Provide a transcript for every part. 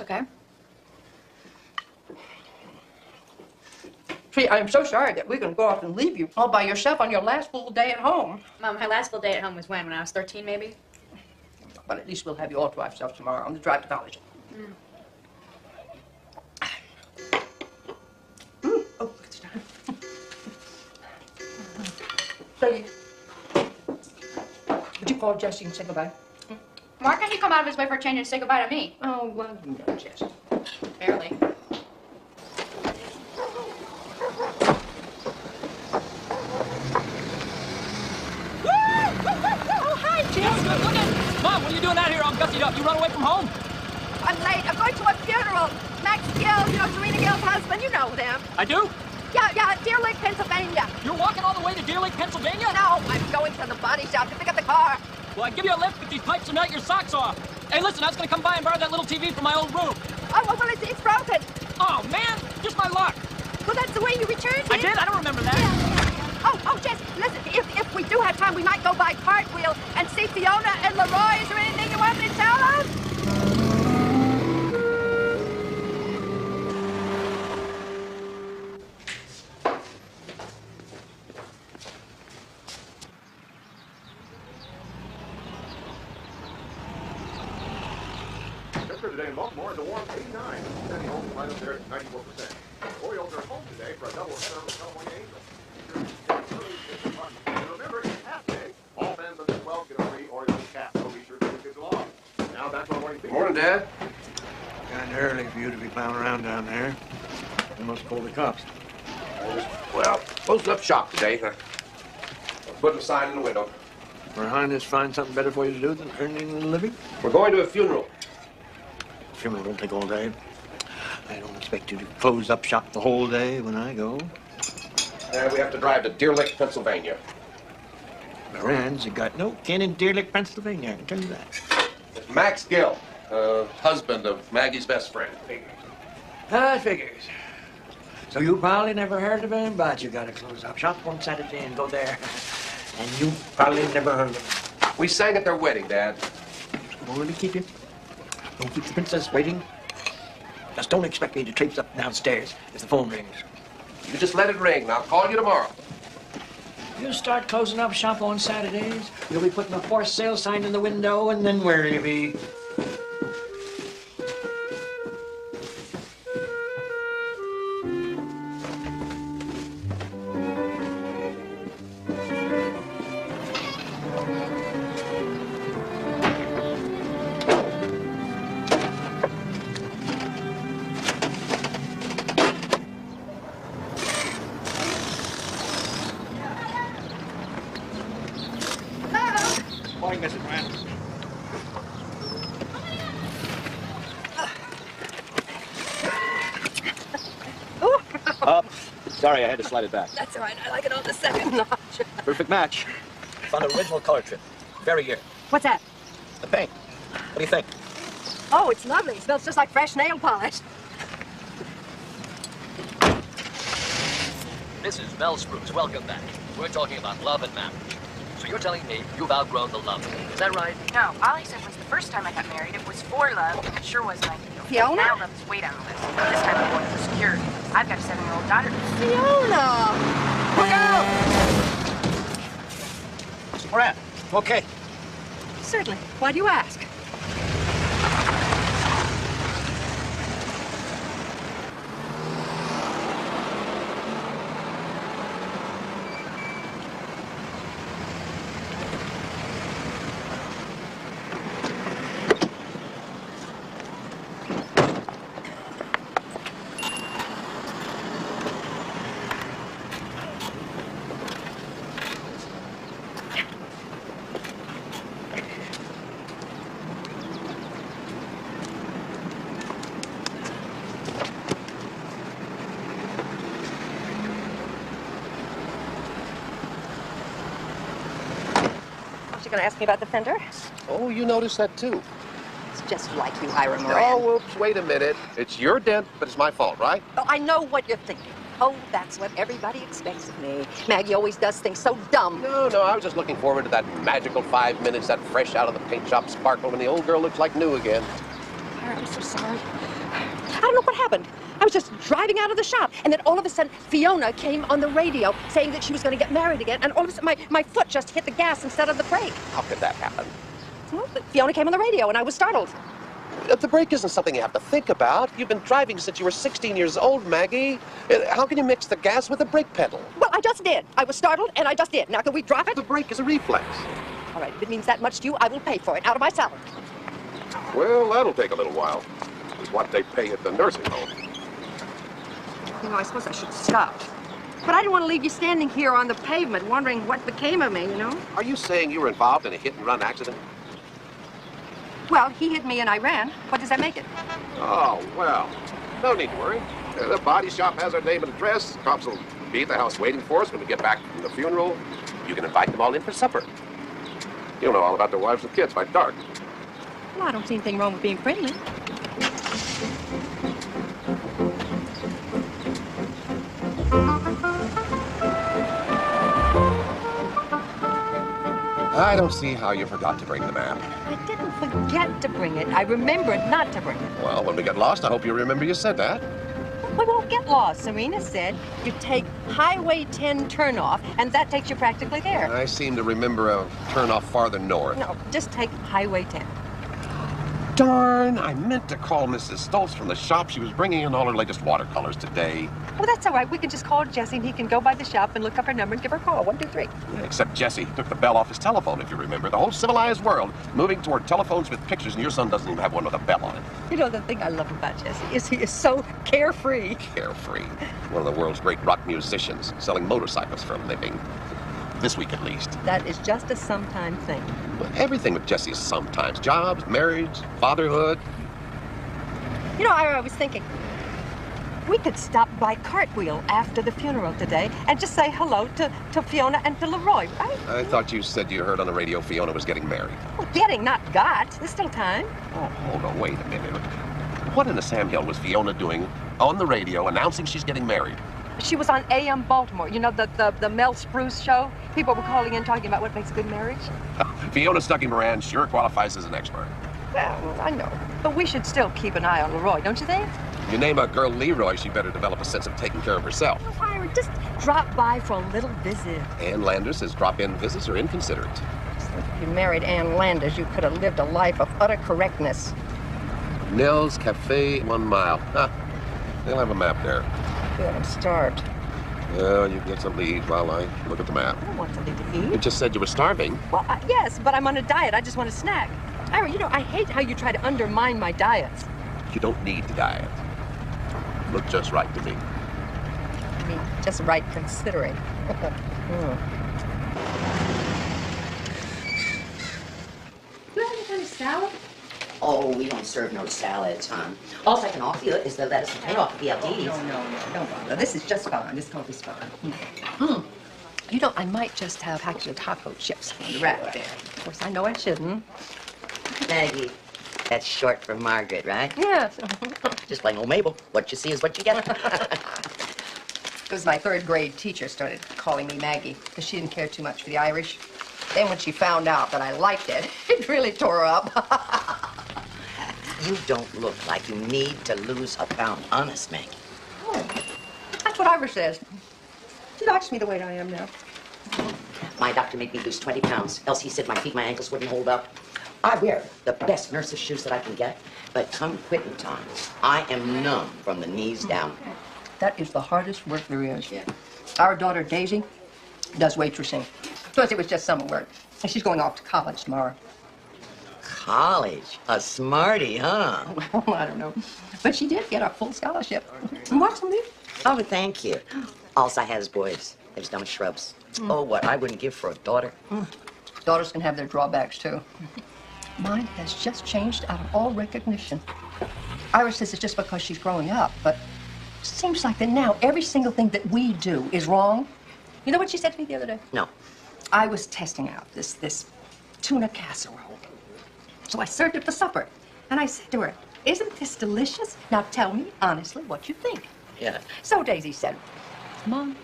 It's okay. See, I'm so sorry that we're going to go off and leave you all by yourself on your last full day at home. Mom, my last full day at home was when I was 13, maybe? But at least we'll have you all to ourselves tomorrow on the drive to college. Mm. Oh, it's time. Say, would you call Jesse and say goodbye? Why can't he come out of his way for a change and say goodbye to me? Oh, well, you know, Jesse. Barely. Mom, what are you doing out here all gussied up? You run away from home? I'm late. I'm going to a funeral. Max Gill, you know, Serena Gill's husband. You know them. I do? Yeah, Deer Lake, Pennsylvania. You're walking all the way to Deer Lake, Pennsylvania? No, I'm going to the body shop to pick up the car. Well, I'd give you a lift, but these pipes will melt your socks off. Hey, listen, I was going to come by and borrow that little TV from my old room. Oh, well, it's broken. Oh, man, just my luck. Well, that's the way you returned it. I did? I don't remember that. Yeah. Oh, Jess, listen, if we do have time, we might go by Cartwheel and see Fiona and Leroy. Is there anything you want me to tell us? Temperature today in Baltimore is a warm 89. Sandy Homes right up there at 94%. Orioles are home today for a doubleheader with California Angels. Remember, it's half day. All fans under 12 get a free Orioles cap, so be sure to take kids along. Now back to our morning feature. Morning, Dad. Kind of early for you to be plowing around down there. You must call the cops. Well, closing up shop today. Putting a sign in the window. Her Highness find something better for you to do than earning a living? We're going to a funeral. Funeral don't take all day. I don't expect you to close up shop the whole day when I go. And we have to drive to Deer Lake, Pennsylvania. Moran's got no kin in Deer Lake, Pennsylvania, I can tell you that. It's Max Gill, husband of Maggie's best friend. Figures. So you probably never heard of him, but you gotta close up shop one Saturday and go there. And you probably never heard of him. We sang at their wedding, Dad. Won't let me keep you. Don't keep the princess waiting. Just don't expect me to traipse up and downstairs if the phone rings. You just let it ring, and I'll call you tomorrow. You start closing up shop on Saturdays, you'll be putting a for sale sign in the window, and then where'll you be? Morning, Mrs. Grant. Sorry, I had to slide it back. That's all right. I like it on the second notch. Perfect match. Found an original color trip. Very year. What's that? The paint. What do you think? Oh, it's lovely. It smells just like fresh nail polish. Mrs. Mel Spruce, welcome back. We're talking about love and marriage. So you're telling me you've outgrown the love. Is that right? No, all I said was the first time I got married, it was for love, and it sure wasn't ideal. Fiona? Now love is way down the list. This time I'm going for security. I've got a 7-year-old daughter. Fiona! Look out! Mr. Moran, okay. Certainly. Why do you ask? Going to ask me about the fender? Oh, you noticed that, too. It's just like you, Ira Moran. Oh, whoops, wait a minute. It's your dent, but it's my fault, right? Oh, I know what you're thinking. Oh, that's what everybody expects of me. Maggie always does things so dumb. No, I was just looking forward to that magical 5 minutes, that fresh out of the paint shop sparkle when the old girl looks like new again. Claire, I'm so sorry. I don't know what happened. I was just driving out of the shop, and then all of a sudden, Fiona came on the radio saying that she was going to get married again, and all of a sudden, my foot just hit the gas instead of the brake. How could that happen? Well, Fiona came on the radio, and I was startled. The brake isn't something you have to think about. You've been driving since you were 16 years old, Maggie. How can you mix the gas with the brake pedal? Well, I just did. I was startled, and I just did. Now, can we drop it? The brake is a reflex. All right, if it means that much to you, I will pay for it out of my salary. Well, that'll take a little while. It's what they pay at the nursing home. You know, I suppose I should have stopped. But I didn't want to leave you standing here on the pavement wondering what became of me, you know? Are you saying you were involved in a hit-and-run accident? Well, he hit me and I ran. What does that make it? Oh, well, no need to worry. The body shop has our name and address. Cops will be at the house waiting for us when we get back from the funeral. You can invite them all in for supper. You'll know all about their wives and kids by dark. Well, I don't see anything wrong with being friendly. I don't see how you forgot to bring the map. I didn't forget to bring it. I remembered not to bring it. Well, when we get lost, I hope you remember you said that. We won't get lost. Serena said you take Highway 10 turnoff, and that takes you practically there. I seem to remember a turn-off farther north. No, just take Highway 10. Darn, I meant to call Mrs. Stoltz from the shop. She was bringing in all her latest watercolors today. Well, that's all right. We can just call Jesse, and he can go by the shop and look up her number and give her a call. 1, 2, 3. Except Jesse took the bell off his telephone, if you remember. The whole civilized world moving toward telephones with pictures, and your son doesn't even have one with a bell on it. You know, the thing I love about Jesse is he is so carefree. Carefree. One of the world's great rock musicians, selling motorcycles for a living. This week, at least. That is just a sometime thing. Well, everything with Jesse is sometimes. Jobs, marriage, fatherhood. You know, I was thinking, we could stop by Cartwheel after the funeral today and just say hello to Fiona and to Leroy, right? I thought you said you heard on the radio Fiona was getting married. Well, getting, not got. There's still time. Oh, hold on, wait a minute. What in the Sam Hill was Fiona doing on the radio announcing she's getting married? She was on AM Baltimore. You know, the Mel Spruce show? People were calling in talking about what makes a good marriage. Fiona Stuckey Moran sure qualifies as an expert. Well, I know. But we should still keep an eye on Leroy, don't you think? You name a girl Leroy, she better develop a sense of taking care of herself. Well, Ira, just drop by for a little visit. Ann Landers says drop-in visits are inconsiderate. If you married Ann Landers, you could have lived a life of utter correctness. Nell's Cafe, 1 mile. Huh. They'll have a map there. Good, I'm starved. Well, you can get something to eat while I look at the map. I don't want something to eat. You just said you were starving. Well, yes, but I'm on a diet. I just want a snack. Ira, you know, I hate how you try to undermine my diets. You don't need to diet. Look just right to me. I mean, just right considering. You have any kind of salad? Oh, we don't serve no salads, hon. All I can offer you is the lettuce and tomato off the BLTs. No, don't bother. This is just fine. This coffee's fine. You know, I might just have packaged of taco chips on the rack there. Of course, I know I shouldn't. Maggie, that's short for Margaret, right? Yes. Just plain old Mabel. What you see is what you get. It was my 3rd grade teacher started calling me Maggie because she didn't care too much for the Irish. Then when she found out that I liked it, it really tore her up. You don't look like you need to lose a pound. Honest, Maggie. Oh, that's what Irish says. She likes me the way I am now. My doctor made me lose 20 pounds. Else he said my feet, my ankles wouldn't hold up. I wear the best nurse's shoes that I can get, but come quitting time, I am numb from the knees down. That is the hardest work there is. Yeah. Our daughter, Daisy, does waitressing. Plus, it was just summer work. And she's going off to college tomorrow. College? A smarty, huh? Well, I don't know. But she did get a full scholarship. You want some beef? Oh, thank you. All I had is boys. They was dumb as shrubs. Oh, what I wouldn't give for a daughter. Daughters can have their drawbacks, too. Mine has just changed out of all recognition. Iris says it's just because she's growing up, but it seems like that now every single thing that we do is wrong. You know what she said to me the other day? No. I was testing out this tuna casserole. So I served it for supper, and I said to her, "Isn't this delicious? Now tell me honestly what you think." Yeah. So Daisy said, "Mom,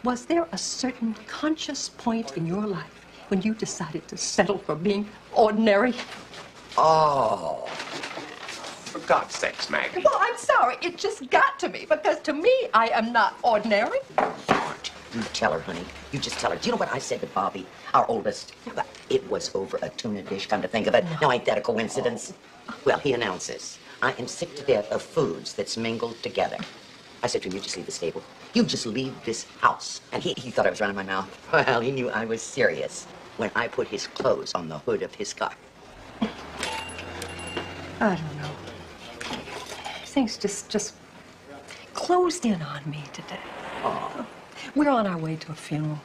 was there a certain conscious point in your life when you decided to settle for being ordinary?" Oh, For God's sakes, Maggie. Well, I'm sorry. It just got to me because to me, I am not ordinary. You tell her, honey. You just tell her. Do you know what I said to Bobby, our oldest? It was over a tuna dish, come to think of it. Now, ain't that a coincidence? Well, he announces, I am sick to death of foods that's mingled together. I said to him, you just leave the stable. You just leave this house. And he thought I was running my mouth. Well, he knew I was serious when I put his clothes on the hood of his car. I don't know. Things just closed in on me today. Oh. We're on our way to a funeral.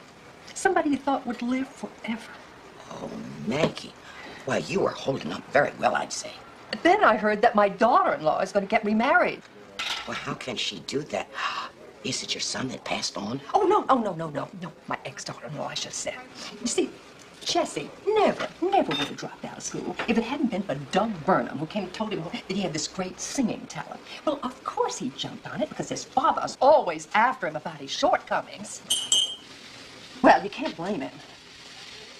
Somebody you thought would live forever. Oh, Maggie. Why, you are holding up very well, I'd say. Then I heard that my daughter-in-law is going to get remarried. Well, how can she do that? Is it your son that passed on? Oh, no, no. My ex-daughter-in-law, I should have said. You see, Jesse never would have dropped out of school if it hadn't been for Doug Burnham, who came and told him that he had this great singing talent. Well, of course he jumped on it because his father's always after him about his shortcomings. Well, you can't blame him.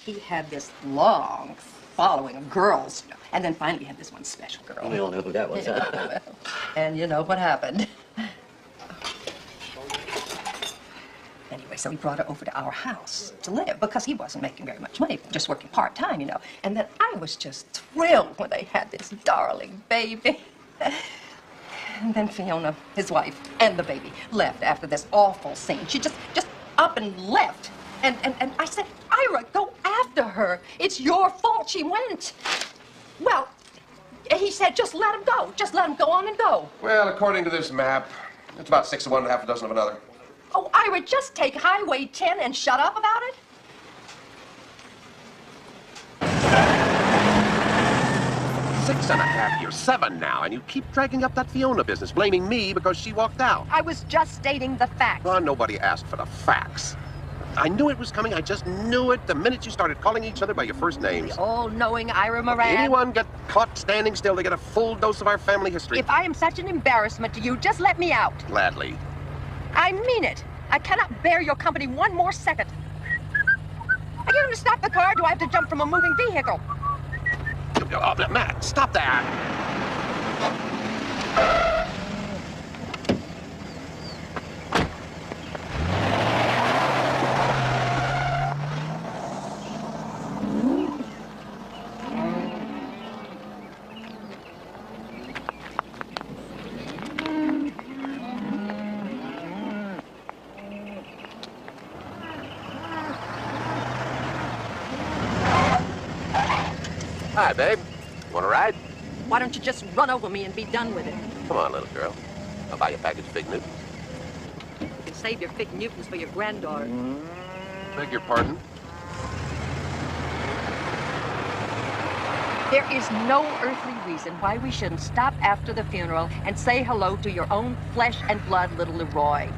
He had this long following of girls, you know, and then finally he had this one special girl. We all know who that was. Well, and you know what happened. Anyway, so he brought her over to our house to live because he wasn't making very much money, just working part-time, you know. And then I was just thrilled when they had this darling baby. And then Fiona, his wife, and the baby left after this awful scene. She just up and left. And I said, Ira, go after her. It's your fault she went. Well, he said, just let him go. Just let him go on and go. Well, according to this map, it's about 6 of one and half a dozen of another. Oh, Ira, just take Highway 10 and shut up about it. 6 and a half years, 7 now, and you keep dragging up that Fiona business, blaming me because she walked out. I was just stating the facts. Well, nobody asked for the facts. I knew it was coming. I just knew it the minute you started calling each other by your first names. The all-knowing Ira Moran. Anyone get caught standing still, they get a full dose of our family history. If I am such an embarrassment to you, just let me out. Gladly. I mean it. I cannot bear your company one more second. Are you going to stop the car? Do I have to jump from a moving vehicle? Oh, Matt, stop that. Hi, babe. Want a ride? Why don't you just run over me and be done with it? Come on, little girl. I'll buy you a package of Fig Newtons. You can save your Fig Newtons for your granddaughter. Beg your pardon? There is no earthly reason why we shouldn't stop after the funeral and say hello to your own flesh and blood little Leroy.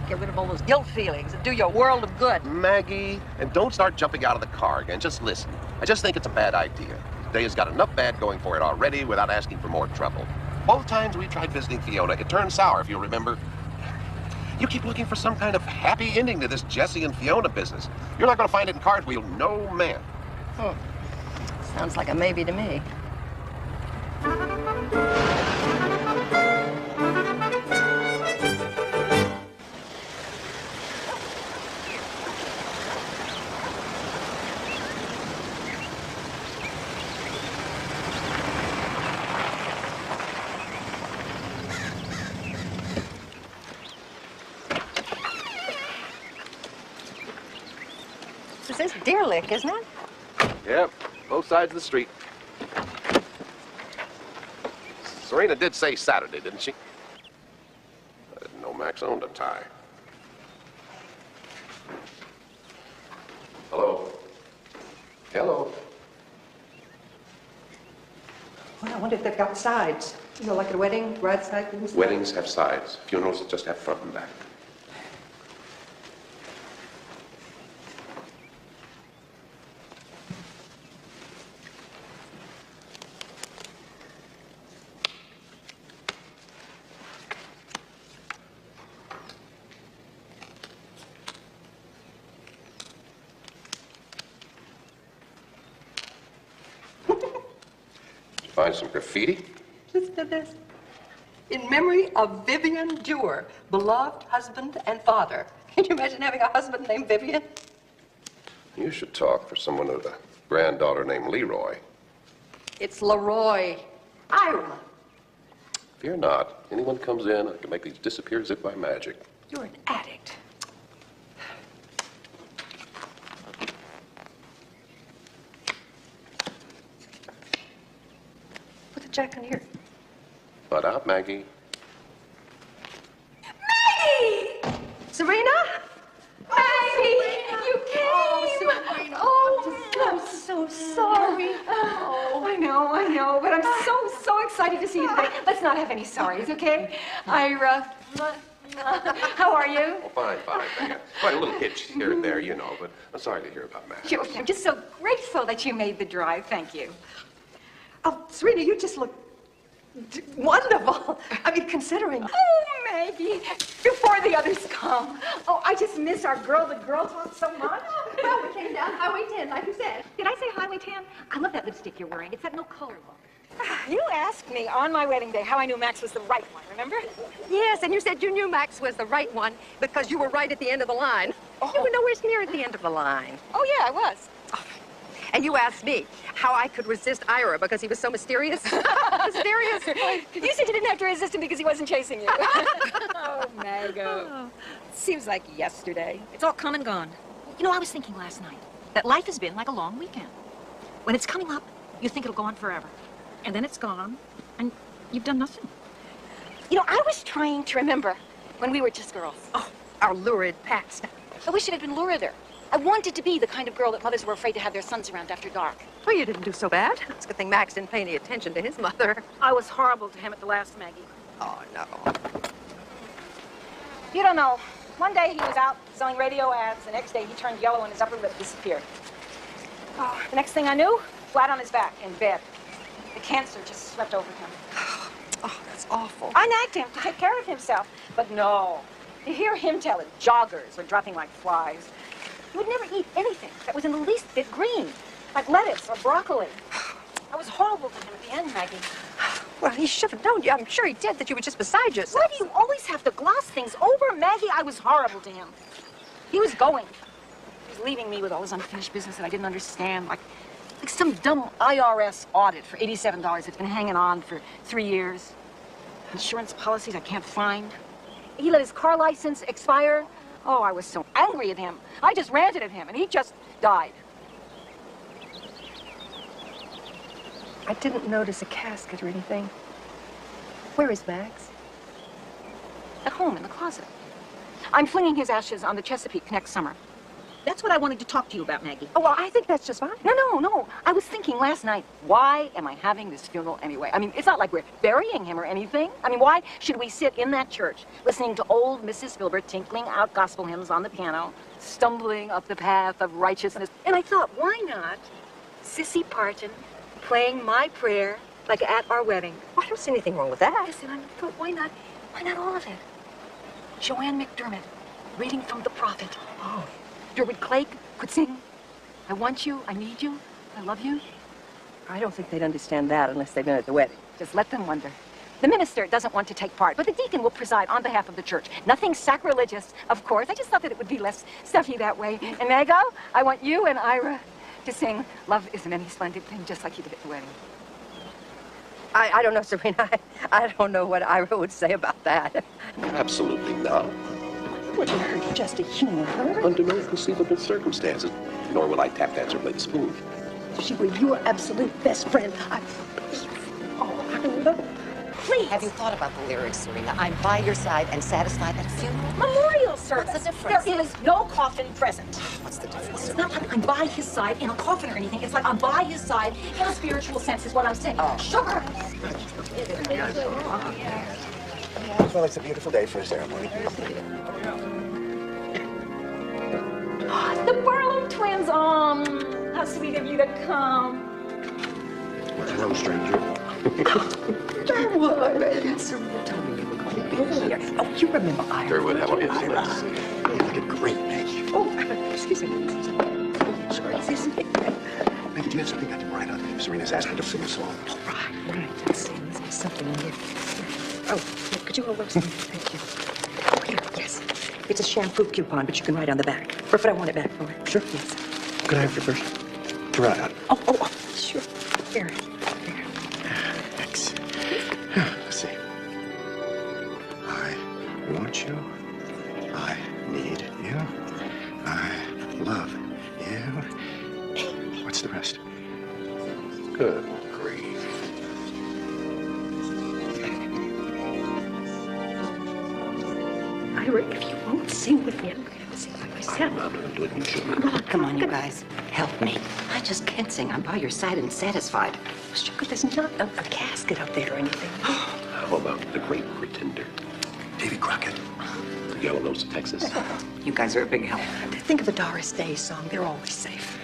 Get rid of all those guilt feelings and do your world of good. Maggie, and don't start jumping out of the car again. Just listen. I just think it's a bad idea. Day has got enough bad going for it already without asking for more trouble. Both times we tried visiting Fiona, it turned sour, if you remember. You keep looking for some kind of happy ending to this Jesse and Fiona business. You're not going to find it in Cartwheel, no man. Sounds like a maybe to me. This is Deer Lick, isn't it? Yep, both sides of the street. Serena did say Saturday, didn't she? I didn't know Max owned a tie. Hello? Hello? Well, I wonder if they've got sides. You know, like at a wedding, bride side, groom side. Weddings have sides. Funerals just have front and back. Find some graffiti? Just to this? In memory of Vivian Dewar, beloved husband and father. Can you imagine having a husband named Vivian? You should talk for someone with a granddaughter named Leroy. It's Leroy. Ira. Fear not. Anyone comes in, I can make these disappear as if by magic. You're an addict. Put the jack in here. But out, Maggie. Maggie! Serena? Maggie! You came! Oh, Serena. Oh, I'm so sorry. Oh, I know, but I'm so excited to see you today. Let's not have any sorries, okay? Ira, how are you? Oh, fine, Maggie. Quite a little hitch here and there, you know, but I'm sorry to hear about Matt. I'm just so grateful that you made the drive. Thank you. Oh, Serena, you just look wonderful. I mean, considering. Oh, Maggie, before the others come. Oh, I just miss our girl-to-girl talk so much. Well, we came down Highway 10, like you said. Did I say Highway 10? I love that lipstick you're wearing. It's that no color one. You asked me on my wedding day how I knew Max was the right one, remember? Yes, and you said you knew Max was the right one because you were right at the end of the line. Oh. You were nowhere near at the end of the line. Oh, yeah, I was. And you asked me how I could resist Ira because he was so mysterious. Mysterious. You said you didn't have to resist him because he wasn't chasing you. Oh, Mago. Seems like yesterday. It's all come and gone. You know, I was thinking last night that life has been like a long weekend. When it's coming up, you think it'll go on forever. And then it's gone, and you've done nothing. You know, I was trying to remember when we were just girls. Oh, our lurid past. I wish it had been lurider. I wanted to be the kind of girl that mothers were afraid to have their sons around after dark. Well, you didn't do so bad. It's a good thing Max didn't pay any attention to his mother. I was horrible to him at the last, Maggie. Oh, no. You don't know. One day he was out selling radio ads. The next day he turned yellow and his upper lip disappeared. Oh, the next thing I knew, flat on his back in bed. The cancer just swept over him. Oh, that's awful. I nagged him to take care of himself, but no. To hear him tell it, joggers were dropping like flies. He would never eat anything that was in the least bit green, like lettuce or broccoli. I was horrible to him at the end, Maggie. Well, he should have known you. I'm sure he did that you were just beside yourself. Why do you always have to gloss things over, Maggie? I was horrible to him. He was going. He was leaving me with all this unfinished business that I didn't understand, like some dumb IRS audit for $87 that's been hanging on for 3 years. Insurance policies I can't find. He let his car license expire. Oh, I was so angry at him. I just ranted at him, and he just died. I didn't notice a casket or anything. Where is Max? At home in the closet. I'm flinging his ashes on the Chesapeake next summer. That's what I wanted to talk to you about, Maggie. Oh, well, I think that's just fine. No. I was thinking last night, why am I having this funeral anyway? I mean, it's not like we're burying him or anything. I mean, why should we sit in that church listening to old Mrs. Filbert tinkling out gospel hymns on the piano, stumbling up the path of righteousness? And I thought, why not Sissy Parton playing My Prayer like at our wedding? Oh, I don't see anything wrong with that. Yes, and I thought, why not all of it? Joanne McDermott reading from the prophet. Oh. Derwent Clegg could sing, I want you, I need you, I love you. I don't think they'd understand that unless they've been at the wedding. Just let them wonder. The minister doesn't want to take part, but the deacon will preside on behalf of the church. Nothing sacrilegious, of course. I just thought that it would be less stuffy that way. And Mago, I want you and Ira to sing Love Isn't Any Splendid Thing, just like you did at the wedding. I don't know, Serena. I don't know what Ira would say about that. Absolutely not. What you heard just to humor her? Under no conceivable circumstances. Nor will I tap dance or play the spoon. If she were your absolute best friend, Oh, Ira. Please. Have you thought about the lyrics, Serena? I'm by your side and satisfied at a funeral. Memorial service. What's the difference? There is no coffin present. What's the difference? It's not like I'm by his side in a coffin or anything. It's like I'm by his side in a spiritual sense is what I'm saying. Oh. Sugar. Well, it's a beautiful day for a ceremony. The Barlow twins. How sweet of you to come. Hello, stranger. Derwood. Serena told me you were going to be here. Oh, you remember Ira. Derwood, how are you? You look a great match. Oh, excuse me. Sorry, excuse me. Maggie, do you have something I can write on? Serena's asked me to sing a song. Right. Let's sing. something in here. Oh, here, could you hold those? Thank you. Oh, here, yes. It's a shampoo coupon, but you can write on the back. Or if I want it back for it. Sure, yes. Could I have your first? To write on. Oh, sure. Here. Thanks. Let's see. I want you. I need you. I love you. What's the rest? Good grief. Ira, if you won't sing with me, I'm going to have to sing by myself. I'm not going to do it, you should. Oh, come on, you guys. Help me. I just can't sing. I'm by your side and satisfied. Sugar, there's not a casket up there or anything. How about the great pretender? Davy Crockett. The Yellow Nose of Texas. You guys are a big help. Think of a Doris Day song. They're always safe.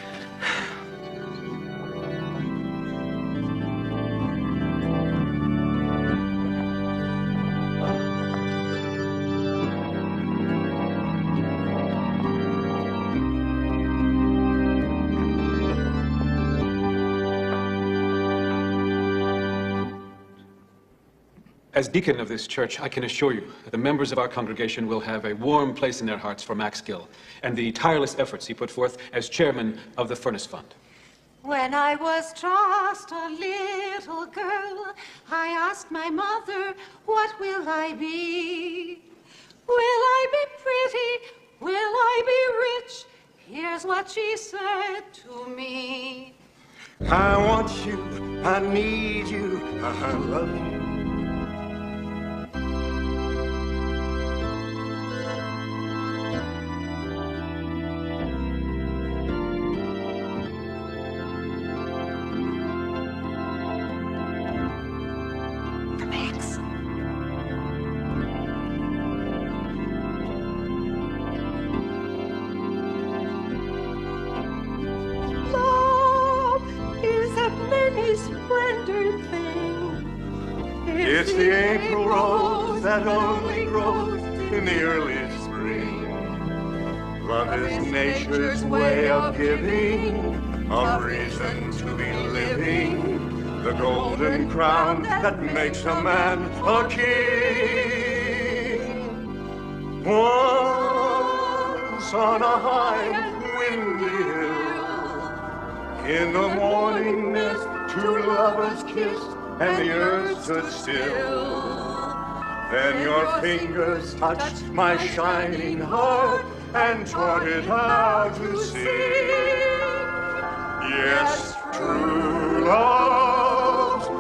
As deacon of this church, I can assure you that the members of our congregation will have a warm place in their hearts for Max Gill and the tireless efforts he put forth as chairman of the Furnace Fund. When I was just a little girl, I asked my mother, what will I be? Will I be pretty? Will I be rich? Here's what she said to me. I want you. I need you. I love you. It's the April rose that only grows in the earliest spring. Love is nature's way of giving a reason to be living. The golden crown that makes a man a king. Once on a high windy hill, in the morning mist, two lovers kissed, and the earth stood still. Then your fingers touched my shining heart and taught it how to sing. Yes, true love's a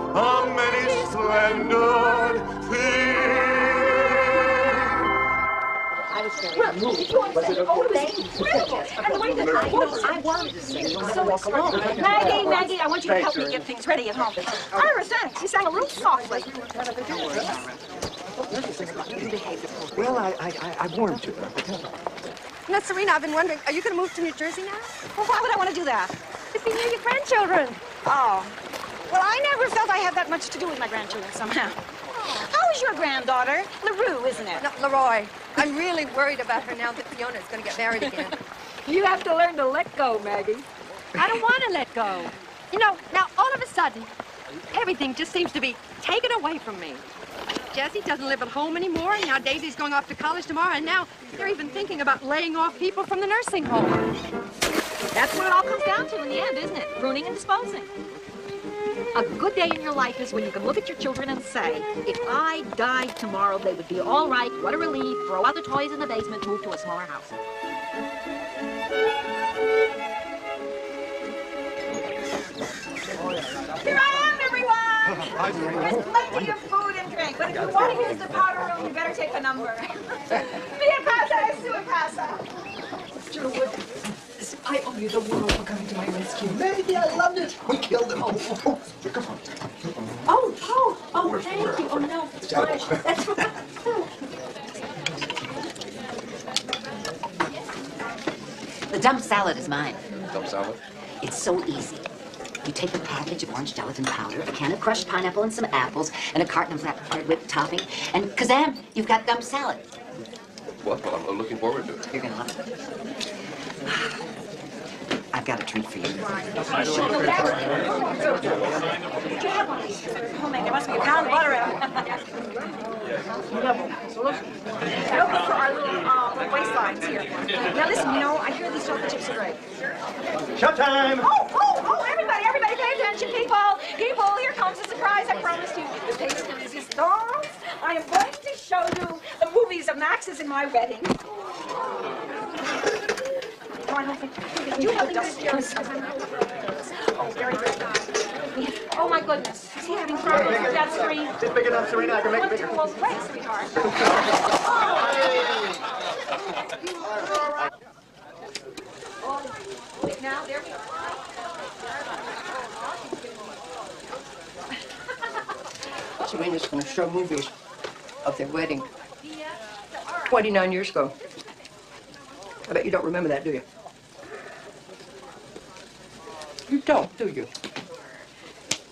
many-splendored thing. I was very moved. Was it okay? And the way that I wanted to sing. So Maggie, I want you to help me get things ready at home. Ira sang. She sang a little softly. Well, I warmed to her. Now, Serena, I've been wondering, are you going to move to New Jersey now? Well, why would I want to do that? To be near your grandchildren. Oh. Well, I never felt I had that much to do with my grandchildren somehow. How is your granddaughter? LaRue, isn't it? No, Leroy. I'm really worried about her now that Fiona's going to get married again. You have to learn to let go, Maggie. I don't want to let go. You know, now all of a sudden, everything just seems to be taken away from me. Jessie doesn't live at home anymore, and now Daisy's going off to college tomorrow, and now they're even thinking about laying off people from the nursing home. That's what it all comes down to in the end, isn't it? Pruning and disposing. A good day in your life is when you can look at your children and say, if I died tomorrow, they would be all right. What a relief. Throw out the toys in the basement, move to a smaller house. Here I am, everyone! There's plenty of food and drink, but if you want to use the powder room, you better take a number. Via casa, sua casa. I owe you the world for coming to my rescue. Maggie, I loved it. We killed him. Oh, thank you. Oh, no. That's right. The dump salad is mine. Dump salad? It's so easy. You take a package of orange gelatin powder, a can of crushed pineapple and some apples, and a carton of flat hard whipped topping, and kazam, you've got dump salad. Well, I'm looking forward to it. You're gonna love it. I I've got a treat for you. Oh, man, there must be a pound of butter in them. Real good for our little waistlines here. Now listen, you know, I hear these chocolate chips are great. Showtime! Oh, everybody pay attention, people. People, here comes a surprise, I promised you. The taste of resistance. I am going to show you the movies of Max's in my wedding. Oh, I don't think you have dusters. Oh, very good. Oh, my goodness. Is he having problems with that screen? It's big enough, Serena. I can make it bigger. Wonderful. Right, sweetheart. Oh, now, there we are. Serena's going to show movies of their wedding 29 years ago. I bet you don't remember that, do you? You don't, do you?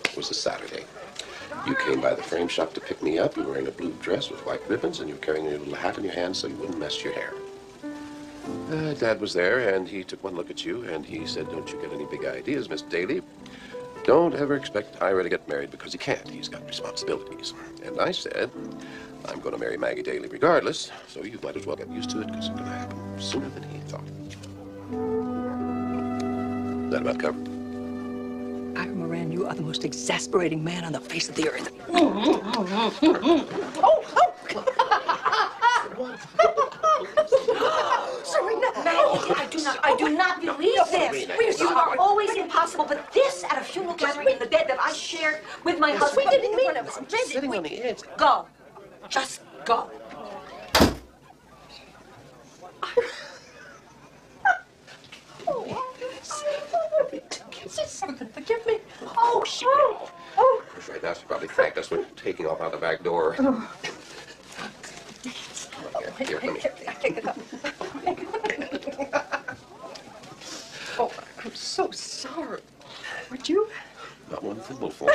It was a Saturday. You came by the frame shop to pick me up. You were wearing a blue dress with white ribbons, and you were carrying your little hat in your hand so you wouldn't mess your hair. Dad was there, and he took one look at you, and he said, "Don't you get any big ideas, Miss Daly. Don't ever expect Ira to get married because he can't. He's got responsibilities." And I said, "I'm going to marry Maggie Daly regardless, so you might as well get used to it because it's going to happen sooner than he thought." Is that about covered? Ira Moran, you are the most exasperating man on the face of the earth. Serena, Maggie, I do not believe this. You are always impossible, but this at a funeral gathering in the bed that I shared with my husband. We didn't mean it. Sitting on the edge. Go. Just go. Forgive me. Oh, sure. Oh. Right now, she probably thanked us for taking off out the back door. Here, come here. Oh, I'm so sorry. Would you? Not one thimbleful.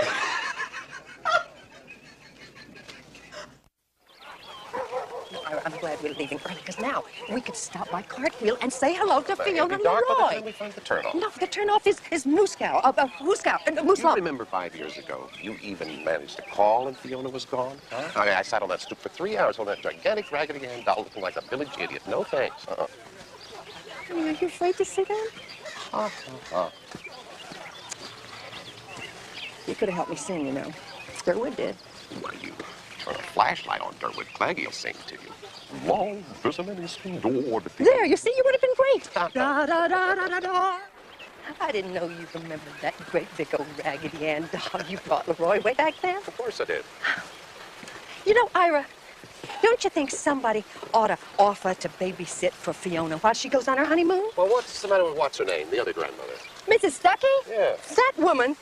I'm glad we're leaving early, because now we could stop by Cartwheel and say hello to Fiona It'll be dark by the Leroy. time we find the turnoff. No, the turnoff is Mooskow. Moose You remember 5 years ago, you even managed to call and Fiona was gone? Huh? I sat on that stoop for 3 hours holding that gigantic Raggedy Ann doll looking like a village idiot. No thanks. Are you afraid to see them? You could have helped me sing, you know. Durwood did. Why, you turn a flashlight on Durwood Claggy will sing to you. Long prison and door. There, you see, you would have been great. Da, da, da, da, da, da. I didn't know you remembered that great big old Raggedy Ann doll you brought Leroy way back then. Of course I did. You know, Ira, don't you think somebody ought to offer to babysit for Fiona while she goes on her honeymoon? Well, what's the matter with what's her name, the other grandmother? Mrs. Stuckey? Yeah. That woman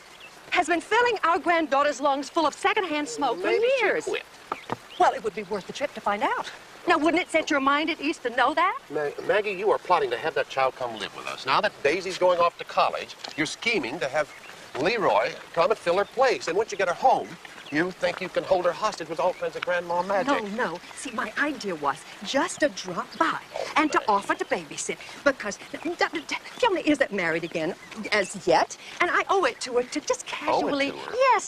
has been filling our granddaughter's lungs full of secondhand smoke for Maybe she years. quit. Well, it would be worth the trip to find out. Now, wouldn't it set your mind at ease to know that? Maggie, you are plotting to have that child come live with us. Now that Daisy's going off to college, you're scheming to have Leroy come and fill her place. And once you get her home, you think you can hold her hostage with all kinds of grandma magic. No. See, my idea was just to drop by and to offer to babysit because Fiona isn't married again as yet, and I owe it to her to just casually,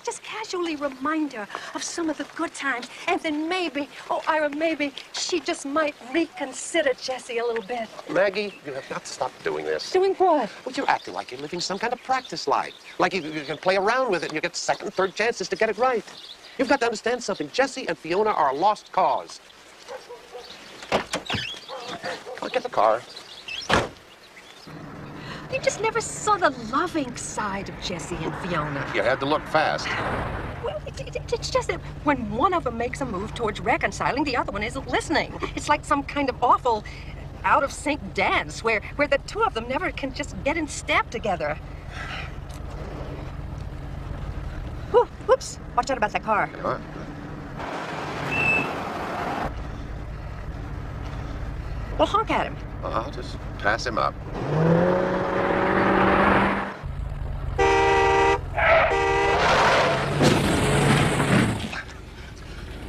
just casually remind her of some of the good times, and then maybe, Ira, maybe she just might reconsider Jessie a little bit. Maggie, you have got to stop doing this. Doing what? Well, you're acting like you're living some kind of practice life. Like you can play around with it and you get second, third chances to get it right. You've got to understand something. Jessie and Fiona are a lost cause. I'll get the car. You just never saw the loving side of Jessie and Fiona. You had to look fast. Well, it's just that when one of them makes a move towards reconciling, the other one isn't listening. It's like some kind of awful out-of-sync dance where the two of them never can just get in step together. Whoops. Watch out about that car. Huh? Well, honk at him. I'll just pass him up.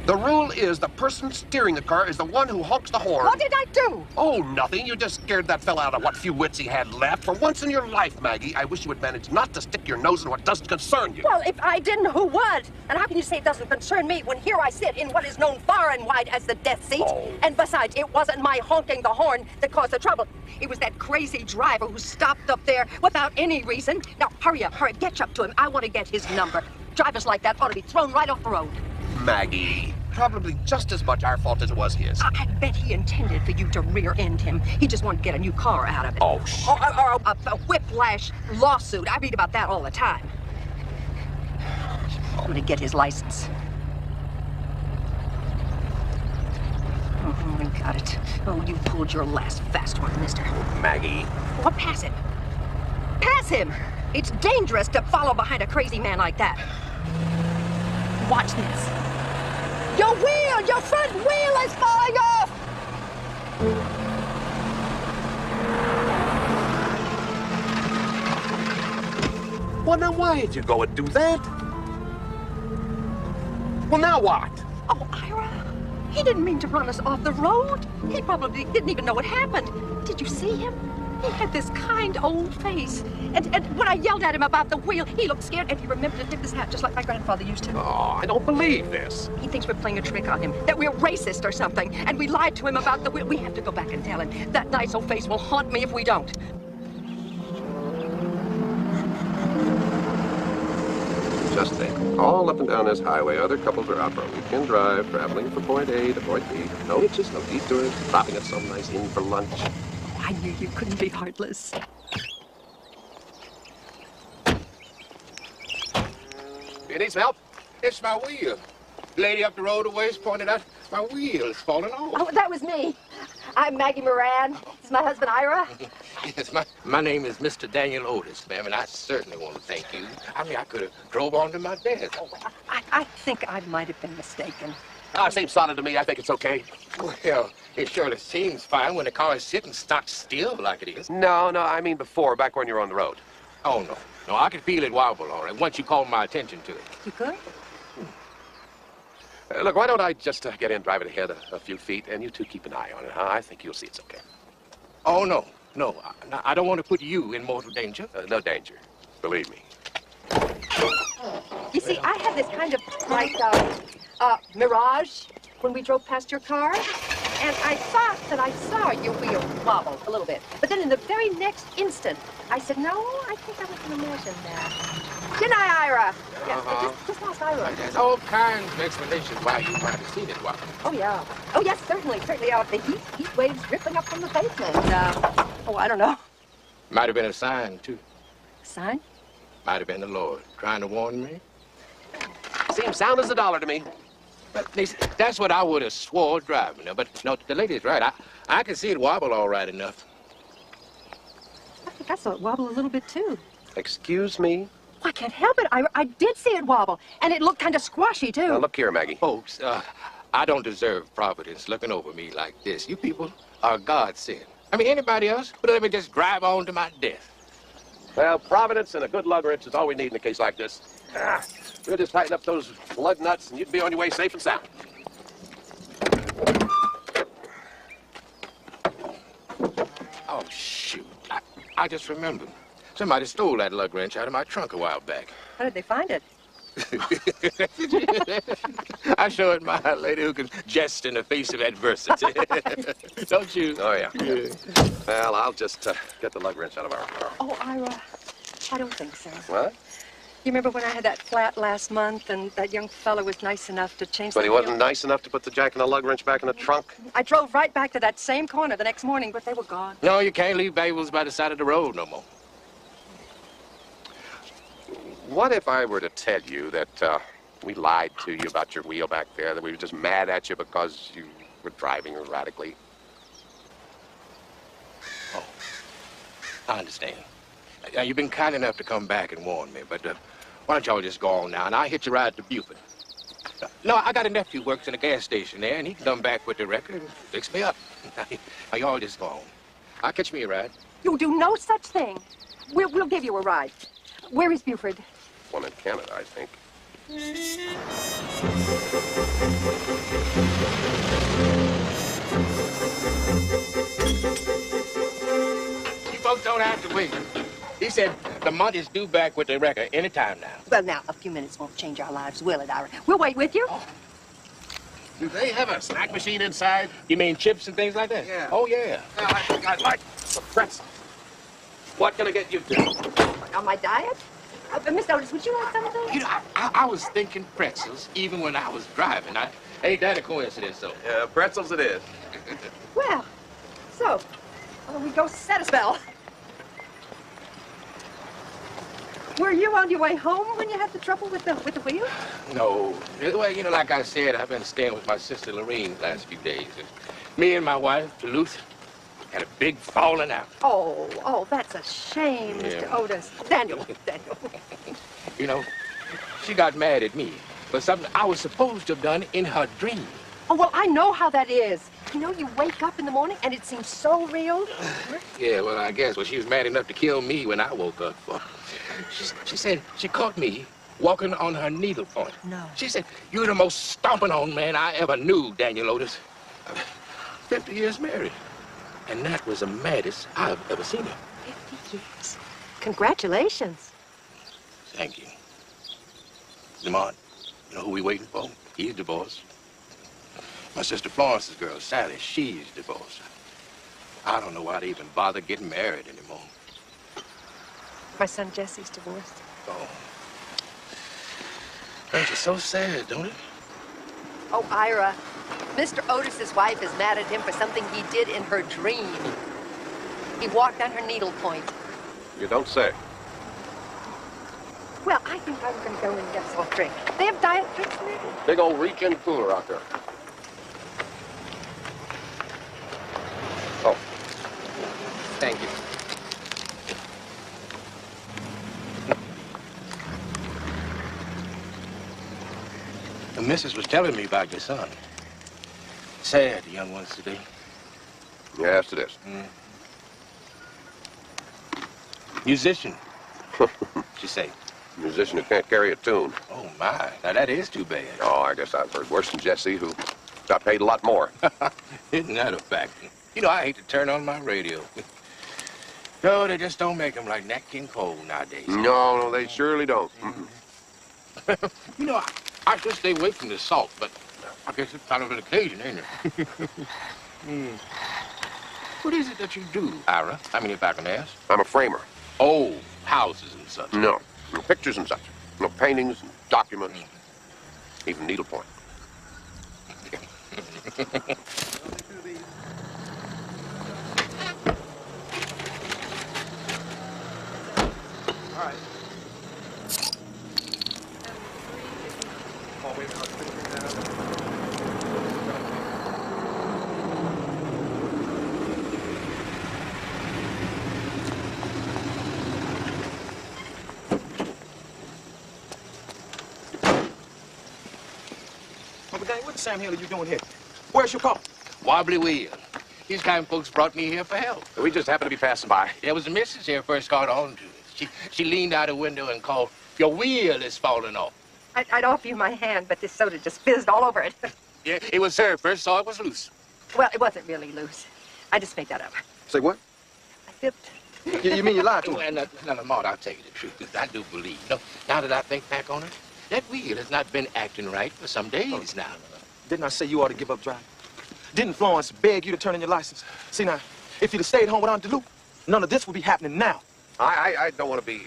The rule is because the person steering the car is the one who honks the horn. What did I do? Oh, nothing. You just scared that fella out of what few wits he had left. For once in your life, Maggie, I wish you would manage not to stick your nose in what doesn't concern you. Well, if I didn't, who would? And how can you say it doesn't concern me when here I sit in what is known far and wide as the death seat? Oh. And besides, it wasn't my honking the horn that caused the trouble. It was that crazy driver who stopped up there without any reason. Now, hurry up, catch up to him. I want to get his number. Drivers like that ought to be thrown right off the road. Maggie, probably just as much our fault as it was his. I bet he intended for you to rear-end him. He just wanted to get a new car out of it. Oh, Or a whiplash lawsuit. I read about that all the time. I'm going to get his license. Oh, I got it. Oh, you pulled your last fast one, mister. Maggie. Well, pass him. Pass him! It's dangerous to follow behind a crazy man like that. Watch this. Your front wheel is falling off! Well, now why did you go and do that? Well, now what? Oh, Ira, he didn't mean to run us off the road. He probably didn't even know what happened. Did you see him? He had this kind old face. And when I yelled at him about the wheel, he looked scared and he remembered to tip his hat just like my grandfather used to. Oh, I don't believe this. He thinks we're playing a trick on him, that we're racist or something, and we lied to him about the wheel. We have to go back and tell him. That nice old face will haunt me if we don't. Just think, all up and down this highway, other couples are out for a weekend drive, traveling from point A to point B. No hitches, no detours, stopping at some nice inn for lunch. I knew you couldn't be heartless. You need some help? It's my wheel. Lady up the road a ways pointed out my wheel is falling off. Oh, that was me. I'm Maggie Moran. This is my husband, Ira. Yes, my name is Mr. Daniel Otis, ma'am, and I certainly want to thank you. I mean, I could have drove on to my death. Oh, I think I might have been mistaken. Seems solid to me. I think it's okay. Well, it surely seems fine when the car is sitting stock still like it is. No, I mean before, back when you were on the road. Oh, no. No, I could feel it wobble, all right, once you called my attention to it. You could? Look, why don't I just get in, drive it ahead a few feet, and you two keep an eye on it, huh? I think you'll see it's okay. Oh, no. No, I don't want to put you in mortal danger. No danger. Believe me. You see, I had this kind of like mirage when we drove past your car, and I thought that I saw your wheel wobble a little bit. But then in the very next instant, I said, no, I think I can imagine that. Good night, Ira. Yeah, just lost Ira. There's all kinds of explanations why you might have seen it wobble. Oh, yeah. Oh, yes, certainly. Certainly. The heat waves dripping up from the basement. Oh, I don't know. Might have been a sign, too. Sign? Might have been the Lord trying to warn me. Seems sound as a dollar to me. But that's what I would have swore driving. But no, the lady's right. I can see it wobble all right enough. I think I saw it wobble a little bit, too. Excuse me? I can't help it. I did see it wobble, and it looked kind of squashy, too. Now, look here, Maggie. Folks, I don't deserve Providence looking over me like this. You people are God sent. I mean, anybody else would let me just drive on to my death. Well, Providence and a good lug wrench is all we need in a case like this. We'll just tighten up those lug nuts, and you'd be on your way safe and sound. Oh, shoot. I just remembered. Somebody stole that lug wrench out of my trunk a while back. How did they find it? I sure admire a lady who can jest in the face of adversity. Don't you? Oh, yeah. Well, I'll just get the lug wrench out of our car. Oh, Ira, I don't think so. What? You remember when I had that flat last month and that young fellow was nice enough to change But he the wasn't wheel? nice enough to put the jack and the lug wrench back in the trunk? I drove right back to that same corner the next morning, but they were gone. No, you can't leave valuables by the side of the road no more. What if I were to tell you that we lied to you about your wheel back there, that we were just mad at you because you were driving erratically? Oh, I understand. You've been kind enough to come back and warn me, but why don't y'all just go on now, and I'll hit you right to Buford. No, I got a nephew who works in a gas station there, and he can come back with the record and fix me up. Now, y'all just go on. I'll catch me a ride. You'll do no such thing. We'll give you a ride. Where is Buford? One in Canada, I think. You folks don't have to wait. He said Lamont is due back with the record any time now. Well, now, a few minutes won't change our lives, will it, Ira? We'll wait with you. Do they have a snack machine inside? You mean chips and things like that? Yeah. Oh, yeah. Well, I think I'd like some pretzels. What can I get you to? On my diet? Miss Otis, would you like something? You know, I was thinking pretzels even when I was driving. Ain't that a coincidence, though? Yeah, pretzels it is. Well, so, why don't we go set a spell? Were you on your way home when you had the trouble with the wheel? No. Well, you know, like I said, I've been staying with my sister Lorene the last few days. Me and my wife, Duluth, had a big falling out. Oh, that's a shame, Yeah. Mr. Otis. Daniel. You know, she got mad at me for something I was supposed to have done in her dream. Oh, well, I know how that is. You know, you wake up in the morning and it seems so real. Yeah, well, I guess. Well, she was mad enough to kill me when I woke up. She said she caught me walking on her needlepoint. No. She said, "You're the most stomping on man I ever knew, Daniel Otis." 50 years married. And that was the maddest I've ever seen her. 50 years. Congratulations. Thank you. Lamont, you know who we waiting for? He's divorced. My sister Florence's girl, Sally, she's divorced. I don't know why they even bother getting married anymore. My son Jesse's divorced. Oh. Makes it so sad, don't it? Oh, Ira, Mr. Otis's wife is mad at him for something he did in her dream. He walked on her needlepoint. You don't say. Well, I think I'm going to go and get some drink. They have diet drinks in there? Big old reach-in cooler out there. Oh. Thank you. The missus was telling me about your son. Sad, the young ones today. Yes, it is. Musician, she say. Musician who can't carry a tune. Oh, my. Now, that is too bad. Oh, I guess I've heard worse than Jesse, who got paid a lot more. Isn't that a fact? You know, I hate to turn on my radio. No, they just don't make them like Nat King Cole nowadays. No, they surely don't. You know, I should stay away from the salt, but I guess it's kind of an occasion, ain't it? What is it that you do, Ira? I mean, if I can ask. I'm a framer. Oh, houses and such. No, pictures and such. No, paintings and documents. Even needlepoint. All right. Uncle Danny, what the Sam hell are you doing here? Where's your car? Wobbly wheel. These kind folks brought me here for help. We just happened to be passing by. There was a missus here first got on to it. She leaned out a window and called, "Your wheel is falling off." I'd offer you my hand, but this soda just fizzed all over it. Yeah, it was her. First saw it was loose. Well, it wasn't really loose. I just made that up. Say what? I fibbed. You mean you lied to me? Now, Lamont, I'll tell you the truth. I do believe. No, now that I think back on it, that wheel has not been acting right for some days now. Didn't I say you ought to give up driving? Didn't Florence beg you to turn in your license? See now, if you'd have stayed home with Aunt Duluth, none of this would be happening now. I don't want to be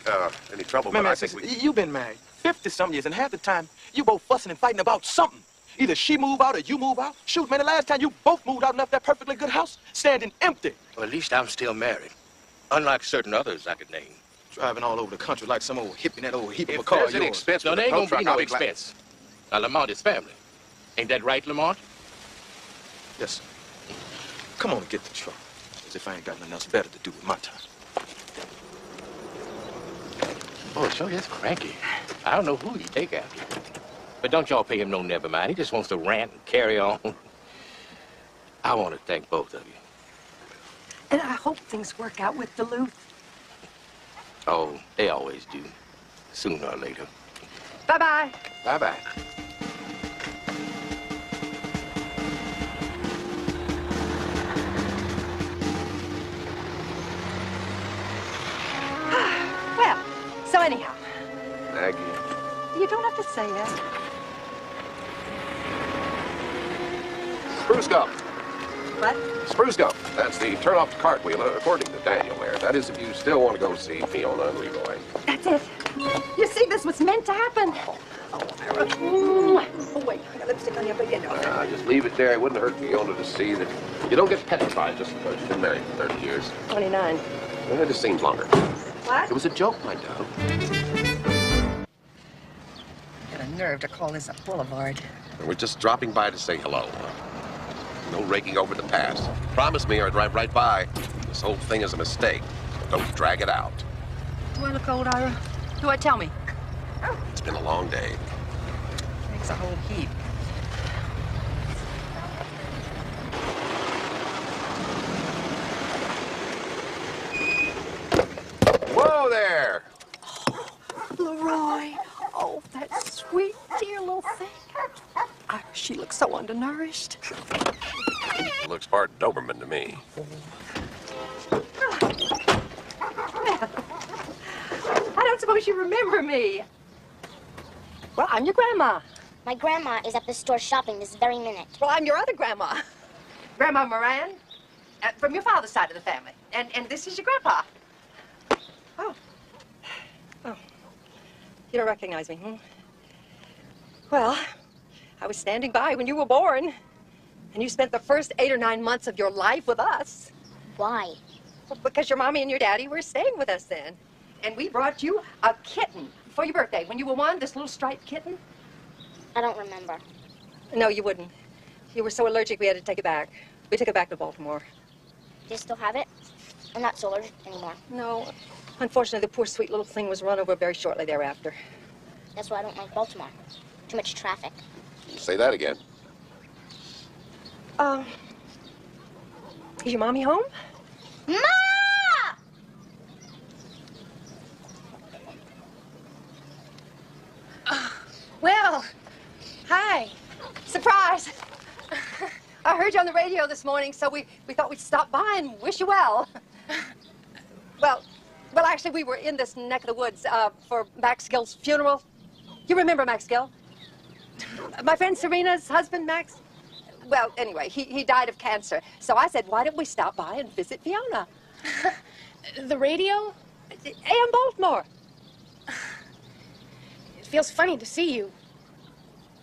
any trouble, but I think you've been married 50-some years, and half the time you both fussing and fighting about something. Either she move out or you move out. Shoot, man, the last time you both moved out and left that perfectly good house standing empty. Well, at least I'm still married. Unlike certain others I could name. Driving all over the country like some old hippie in that old heap of a If car. there's any yours. expense, no, there ain't gonna be no expense. Now, Lamont is family. Ain't that right, Lamont? Yes, sir. Come on and get the truck. As if I ain't got nothing else better to do with my time. Oh, sure is cranky. I don't know who he take after. But don't y'all pay him no never mind. He just wants to rant and carry on. I want to thank both of you. And I hope things work out with Duluth. Oh, they always do. Sooner or later. Bye-bye. Bye-bye. Well, so anyhow, Maggie. you don't have to say it. Spruce gum. What? Spruce gum. That's the turn off the cartwheel, according to Daniel there. That is if you still want to go see Fiona and Leroy. That's it. You see, this was meant to happen. Oh, Ira. Oh, wait, I got lipstick on your big nose. Just leave it there. It wouldn't hurt Fiona to see that you don't get petrified just because you've been married for 30 years. 29. Well, it just seems longer. What? It was a joke, my dove. Got a nerve to call this a boulevard. We're just dropping by to say hello. No raking over the past. Promise me or I'd drive right by. This whole thing is a mistake. Don't drag it out. Do I look old, Ira? Do I tell me? It's been a long day. Makes a whole heap. Whoa there! Leroy. Oh, that sweet, dear little thing. Ira, she looks so undernourished. Looks part Doberman to me. I don't suppose you remember me. Well, I'm your grandma. My grandma is at the store shopping this very minute. Well, I'm your other grandma. Grandma Moran, from your father's side of the family. And this is your grandpa. Oh. Oh. You don't recognize me, hmm? Well, I was standing by when you were born. And you spent the first 8 or 9 months of your life with us. Why? Well, because your mommy and your daddy were staying with us then. And we brought you a kitten for your birthday. When you were 1, this little striped kitten. I don't remember. No, you wouldn't. You were so allergic we had to take it back. We took it back to Baltimore. Do you still have it? I'm not so allergic anymore. No. Unfortunately, the poor sweet little thing was run over very shortly thereafter. That's why I don't like Baltimore. Too much traffic. Say that again. Is your mommy home? Ma! Well, hi. Surprise. I heard you on the radio this morning, so we thought we'd stop by and wish you well. Well, actually, we were in this neck of the woods for Max Gill's funeral. You remember Max Gill? My friend Serena's husband, Max? Well, anyway, he died of cancer. So I said, why don't we stop by and visit Fiona? The radio? AM Baltimore. It feels funny to see you.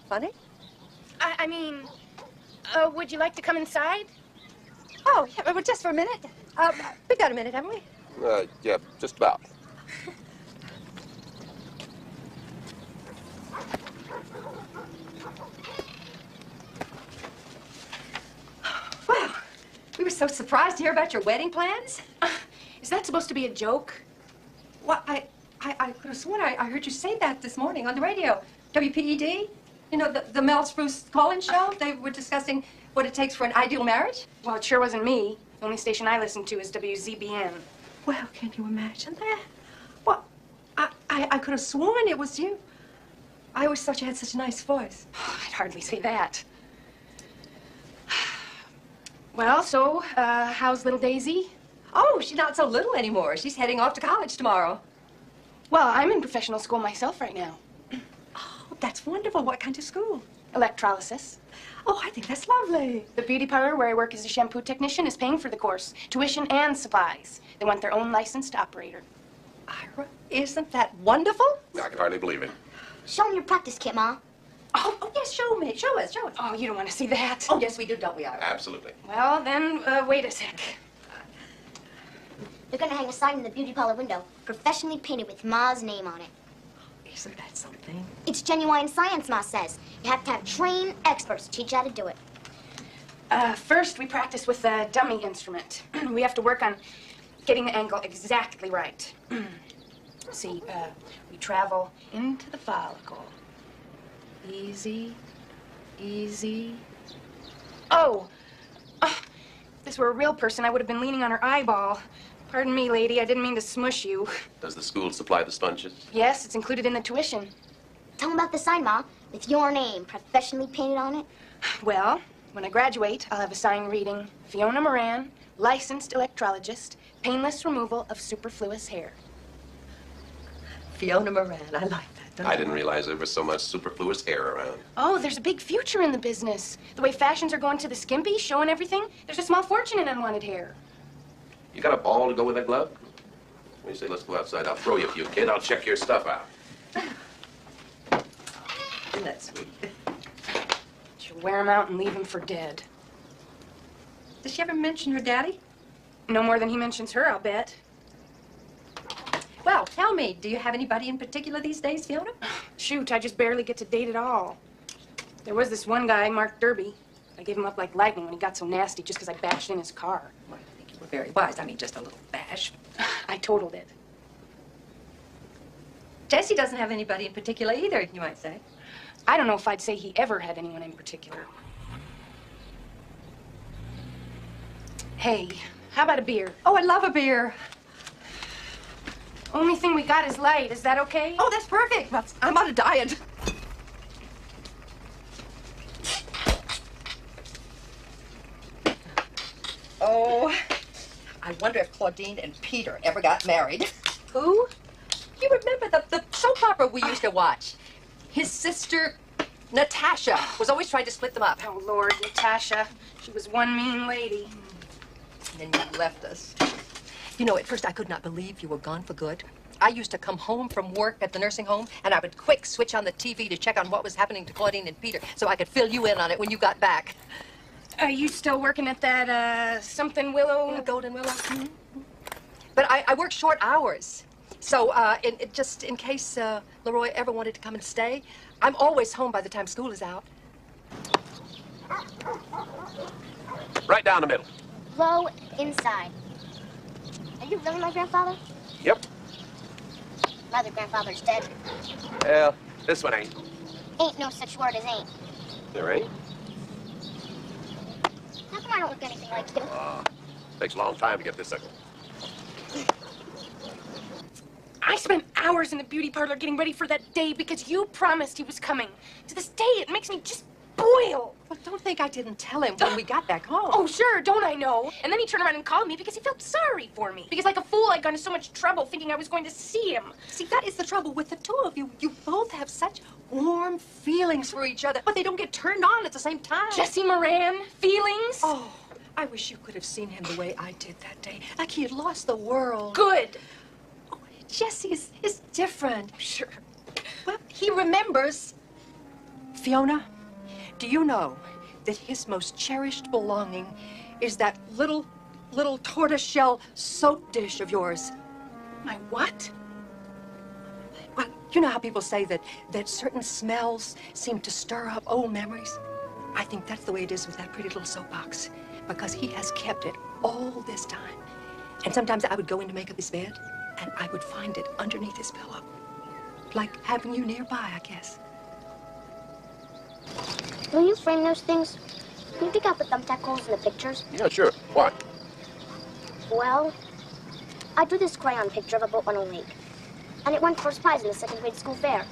Funny? I mean, would you like to come inside? Oh, yeah, well, just for a minute. We've got a minute, haven't we? Yeah, just about. Well, we were so surprised to hear about your wedding plans. Is that supposed to be a joke? Well, I could have sworn I heard you say that this morning on the radio. WPED? You know, the Mel Spruce call-in show? They were discussing what it takes for an ideal marriage? Well, it sure wasn't me. The only station I listen to is WZBN. Well, can you imagine that? Well, I could have sworn it was you. I always thought you had such a nice voice. I'd hardly say that. Well, so, how's little Daisy? Oh, she's not so little anymore. She's heading off to college tomorrow. Well, I'm in professional school myself right now. Oh, that's wonderful. What kind of school? Electrolysis. Oh, I think that's lovely. The beauty parlor where I work as a shampoo technician is paying for the course, tuition and supplies. They want their own licensed operator. Ira, isn't that wonderful? I can hardly believe it. Show me your practice kit, Ma. Oh, yes, show me. Show us. Oh, you don't want to see that? Oh, yes, we do, don't we, Ira? Absolutely. Well, then, wait a sec. They're gonna hang a sign in the beauty parlor window, professionally painted with Ma's name on it. Isn't that something? It's genuine science, Ma says. You have to have trained experts to teach you how to do it. First, we practice with a dummy instrument. We have to work on getting the angle exactly right. See, we travel into the follicle. Easy, easy. Oh! If this were a real person, I would have been leaning on her eyeball. Pardon me, lady, I didn't mean to smush you. Does the school supply the sponges? Yes, it's included in the tuition. Tell them about the sign, Ma, with your name professionally painted on it. Well, when I graduate, I'll have a sign reading, Fiona Moran, licensed electrologist, painless removal of superfluous hair. Fiona Moran, I like that. I didn't realize there was so much superfluous hair around. Oh, there's a big future in the business. The way fashions are going to the skimpy, showing everything, there's a small fortune in unwanted hair. You got a ball to go with that glove? When you say let's go outside, I'll throw you a few, kid. I'll check your stuff out. Isn't that sweet? She'll wear him out and leave him for dead. Does she ever mention her daddy? No more than he mentions her, I'll bet. Well, tell me, do you have anybody in particular these days, Fiona? Shoot, I just barely get to date at all. There was this one guy, Mark Derby. I gave him up like lightning when he got so nasty just because I bashed in his car. Well, I think you were very wise. I mean, just a little bash. I totaled it. Jesse doesn't have anybody in particular either, you might say. I don't know if I'd say he ever had anyone in particular. Hey, how about a beer? Oh, I love a beer. Only thing we got is light. Is that okay? Oh, that's perfect. I'm on a diet. Oh, I wonder if Claudine and Peter ever got married. Who? You remember the soap opera we used to watch? His sister, Natasha, was always trying to split them up. Oh, Lord, Natasha. She was one mean lady. And then you left us. You know, at first I could not believe you were gone for good. I used to come home from work at the nursing home, and I would quick switch on the TV to check on what was happening to Claudine and Peter so I could fill you in on it when you got back. Are you still working at that, something Willow? Golden Willow. Mm-hmm. But I work short hours. So, just in case Leroy ever wanted to come and stay, I'm always home by the time school is out. Right down the middle. Low inside. Are you really my grandfather? Yep. My other grandfather's dead. Well, this one ain't. Ain't no such word as ain't. There ain't? How come I don't look anything like you? Takes a long time to get this sucker. I spent hours in the beauty parlor getting ready for that day because you promised he was coming. To this day, it makes me just boil. Well, don't think I didn't tell him when we got back home. Oh, sure, don't I know? And then he turned around and called me because he felt sorry for me. Because like a fool, I'd gone to so much trouble thinking I was going to see him. See, that is the trouble with the two of you. You both have such warm feelings for each other, but they don't get turned on at the same time. Jesse Moran, feelings? Oh, I wish you could have seen him the way I did that day. Like he had lost the world. Good. Oh, Jesse is different. Sure. Well, he remembers. Fiona, do you know that his most cherished belonging is that little tortoiseshell soap dish of yours? My what? Well, you know how people say that certain smells seem to stir up old memories? I think that's the way it is with that pretty little soap box, because he has kept it all this time. And sometimes I would go in to make up his bed, and I would find it underneath his pillow. Like having you nearby, I guess. Will you frame those things? Can you pick out the thumbtack holes in the pictures? Yeah, sure. Why? Well, I drew this crayon picture of a boat on a lake. And it won first prize in the second grade school fair.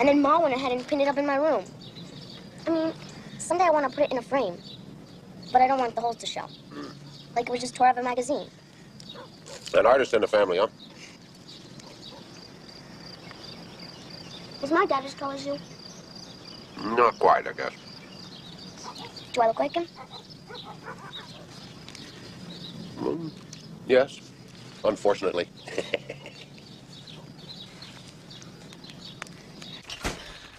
And then Ma went ahead and pinned it up in my room. I mean, someday I want to put it in a frame. But I don't want the holes to show. Like it was just tore out of a magazine. An artist in the family, huh? Was my dad as tall as you? Not quite, I guess. Do I look like him? Yes, unfortunately.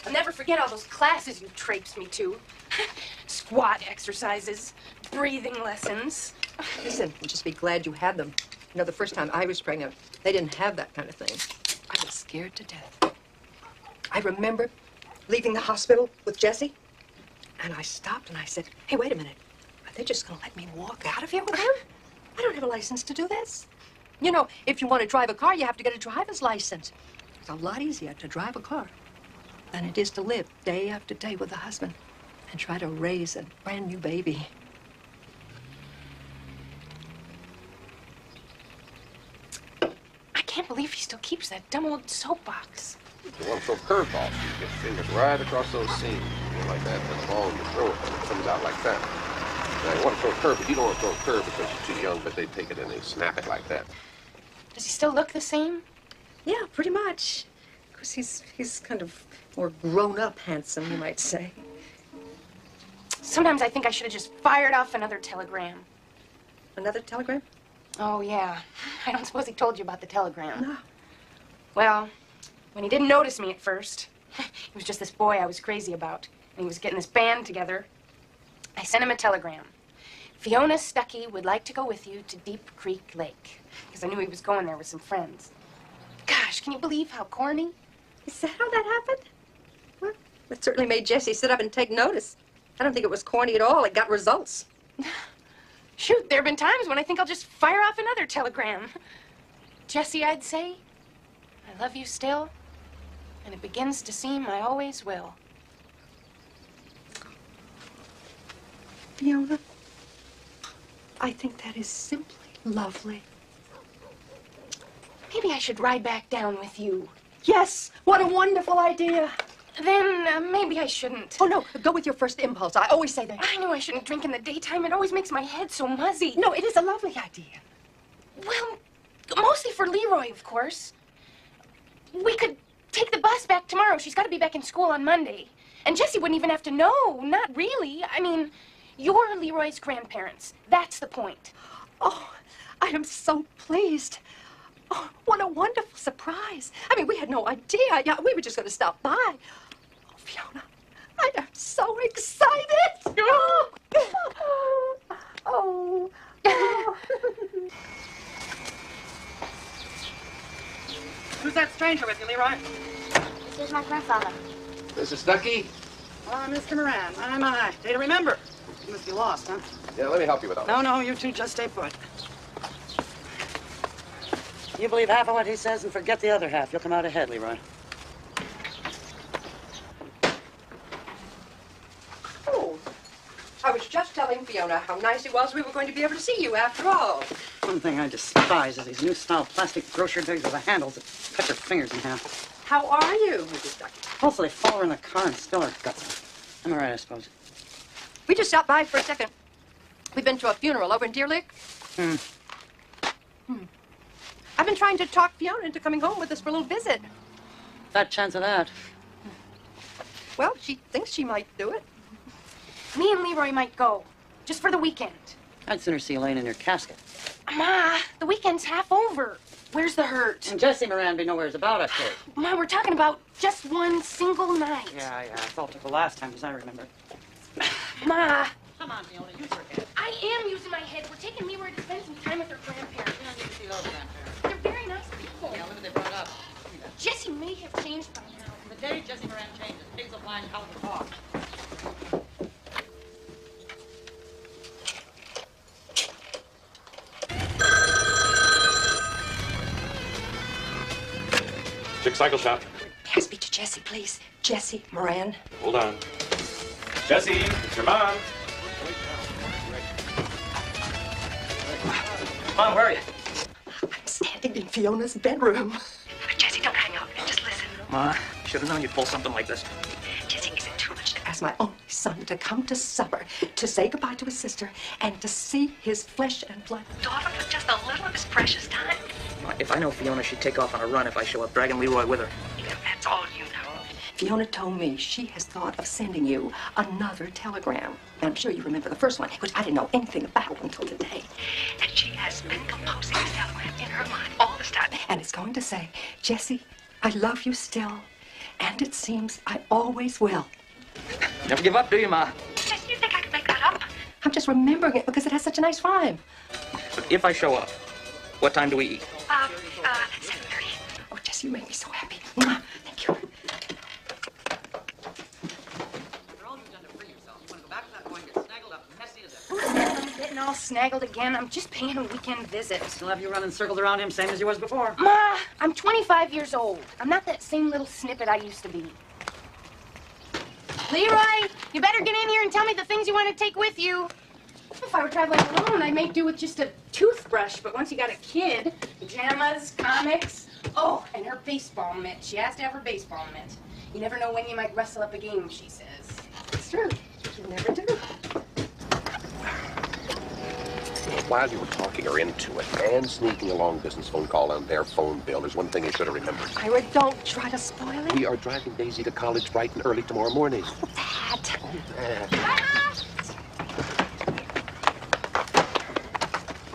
I'll never forget all those classes you traipsed me to. Squat exercises, breathing lessons. Listen, just be glad you had them. You know, the first time I was pregnant, they didn't have that kind of thing. I was scared to death. I remember leaving the hospital with Jesse, and I stopped and I said, hey, wait a minute. Are they just going to let me walk out of here with him? I don't have a license to do this. You know, if you want to drive a car, you have to get a driver's license. It's a lot easier to drive a car than it is to live day after day with a husband and try to raise a brand new baby. I can't believe he still keeps that dumb old soapbox. You want to throw curveballs. You get your fingers right across those seams, like that. And the ball, you throw it, and it comes out like that. Now, you want to throw a curve, but you don't want to throw a curve because you're too young, but they take it and they snap it like that. Does he still look the same? Yeah, pretty much. Of course, he's kind of more grown-up handsome, you might say. Sometimes I think I should have just fired off another telegram. Another telegram? Oh, yeah. I don't suppose he told you about the telegram. No. Well, when he didn't notice me at first, he was just this boy I was crazy about, and he was getting this band together. I sent him a telegram. Fiona Stuckey would like to go with you to Deep Creek Lake, because I knew he was going there with some friends. Gosh, can you believe how corny? Is that how that happened? Well, it certainly made Jessie sit up and take notice. I don't think it was corny at all. It got results. Shoot, there have been times when I think I'll just fire off another telegram. Jessie, I'd say, I love you still, and it begins to seem I always will. Fiona, I think that is simply lovely. Maybe I should ride back down with you. Yes, what a wonderful idea. Then maybe I shouldn't. Oh, no, go with your first impulse. I always say that. I knew I shouldn't drink in the daytime. It always makes my head so muzzy. No, it is a lovely idea. Well, mostly for Leroy, of course. We could take the bus back tomorrow. She's got to be back in school on Monday. And Jessie wouldn't even have to know. Not really. I mean, you're Leroy's grandparents. That's the point. Oh, I am so pleased. Oh, what a wonderful surprise. I mean, we had no idea. Yeah, we were just going to stop by. Oh, Fiona, I am so excited. Oh. Who's that stranger with you, Leroy? This is my grandfather. Mrs. Stuckey? Oh, Mr. Moran. My. Day to remember. You must be lost, huh? Yeah, let me help you with all that. No, you two just stay put. You believe half of what he says and forget the other half. You'll come out ahead, Leroy. Oh, I was just telling Fiona how nice it was we were going to be able to see you after all. One thing I despise is these new-style plastic grocery bags with the handles that cut your fingers in half. How are you, Mrs. Stuckey? Hopefully they fall her in the car and spill her guts. I'm all right, I suppose. We just stopped by for a second. We've been to a funeral over in Deer Lick. I've been trying to talk Fiona into coming home with us for a little visit. Fat chance of that. Well, she thinks she might do it. Me and Leroy might go, just for the weekend. I'd sooner see you laying in your casket. Ma, the weekend's half over. Where's the hurt? And Jessie Moran be nowheres about it, kid. Ma, we're talking about just one single night. Yeah, that's all took the last time, as I remember. Ma. Come on, Fiona, use your head. I am using my head. We're taking Leroy to spend some time with her grandparents. You don't need to see those grandparents. They're very nice people. Yeah, look what they brought up. Jessie may have changed by now. The day Jessie Moran changes, pigs will find out the talk. Chick Cycle Shop. May I speak to Jessie, please? Jessie Moran. Hold on. Jessie, it's your mom. Mom, where are you? I'm standing in Fiona's bedroom. Jessie, don't hang up. Just listen. Ma, should have known you'd pull something like this. Jessie, is it too much to Ask my only son to come to supper, to say goodbye to his sister, and to see his flesh and blood daughter for just a little of his precious time? Ma, if I know Fiona, she'd take off on a run if I show up, dragging Leroy with her. That's all you know. Fiona told me she has thought of sending you another telegram. And I'm sure you remember the first one, which I didn't know anything about until today. And she has been composing this telegram in her mind all this time. And it's going to say, Jessie, I love you still, and it seems I always will. Never give up, do you, Ma? Jesse, you think I can make that up? I'm just remembering it because it has such a nice rhyme. But if I show up, what time do we eat? 7:30. Oh, Jessie, you make me so happy. Mwah. Thank you. I'm getting all snaggled again. I'm just paying a weekend visit. Still have you running circles around him, same as you was before. Ma, I'm 25 years old. I'm not that same little snippet I used to be. Leroy, you better get in here and tell me the things you want to take with you. If I were traveling alone, I may do with just a toothbrush, but once you got a kid, pajamas, comics, Oh, and her baseball mitt. She has to have her baseball mitt. You never know when you might rustle up a game, she says. It's true. You never do. While you were talking her into it and sneaking a long distance phone call on their phone bill, there's one thing you should have remembered. Ira, don't try to spoil it. We are driving Daisy to college bright and early tomorrow morning. Oh, that.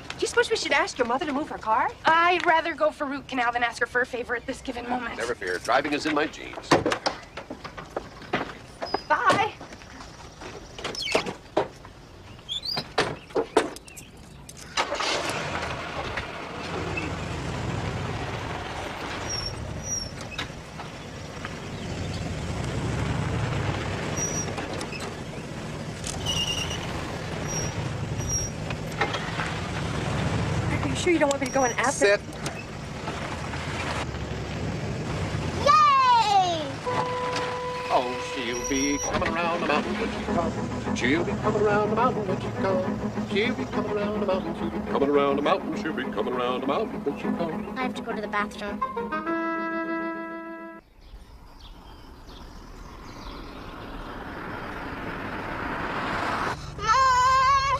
Do you suppose we should ask your mother to move her car? I'd rather go for root canal than ask her for a favor at this given moment. Never fear, driving is in my genes. Bye. Are you sure you don't want me to go and ask Sit. Yay! Oh, she'll be coming around the mountain when she comes. She'll be coming around the mountain when she comes. She'll be coming around the mountain. She'll be coming around the mountain. She'll be coming around the mountain when she comes. I have to go to the bathroom.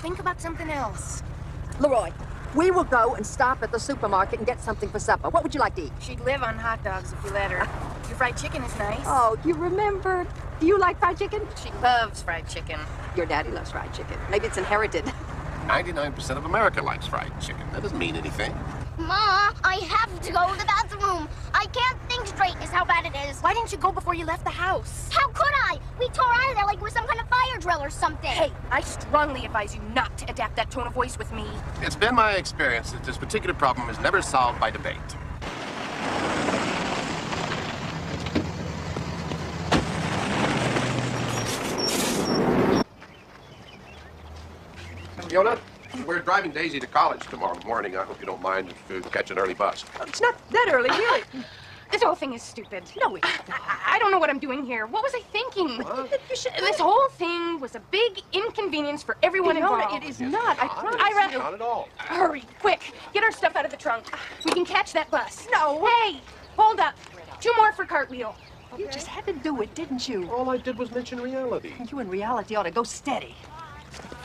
Think about something else. Leroy, we will go and stop at the supermarket and get something for supper. What would you like to eat? She'd live on hot dogs if you let her. Your fried chicken is nice. Oh, you remember? Do you like fried chicken? She loves fried chicken. Your daddy loves fried chicken. Maybe it's inherited. 99% of America likes fried chicken. That doesn't mean anything. Ma, I have to go to the bathroom. I can't think straight is how bad it is. Why didn't you go before you left the house? How could I? We tore out of there like it was some kind of fire drill or something. Hey, I strongly advise you not to adapt that tone of voice with me. It's been my experience that this particular problem is never solved by debate. Fiona, we're driving Daisy to college tomorrow morning. I hope you don't mind if you catch an early bus. It's not that early, really. This whole thing is stupid. No, it's not. I don't know what I'm doing here. What was I thinking? This whole thing was a big inconvenience for everyone Fiona, involved. it is not. I promise. Ira, Not at all. hurry, quick. Get our stuff out of the trunk. We can catch that bus. No. Hey, hold up. 2 more for Cartwheel. You just had to do it, didn't you? All I did was mention reality. You in reality ought to go steady.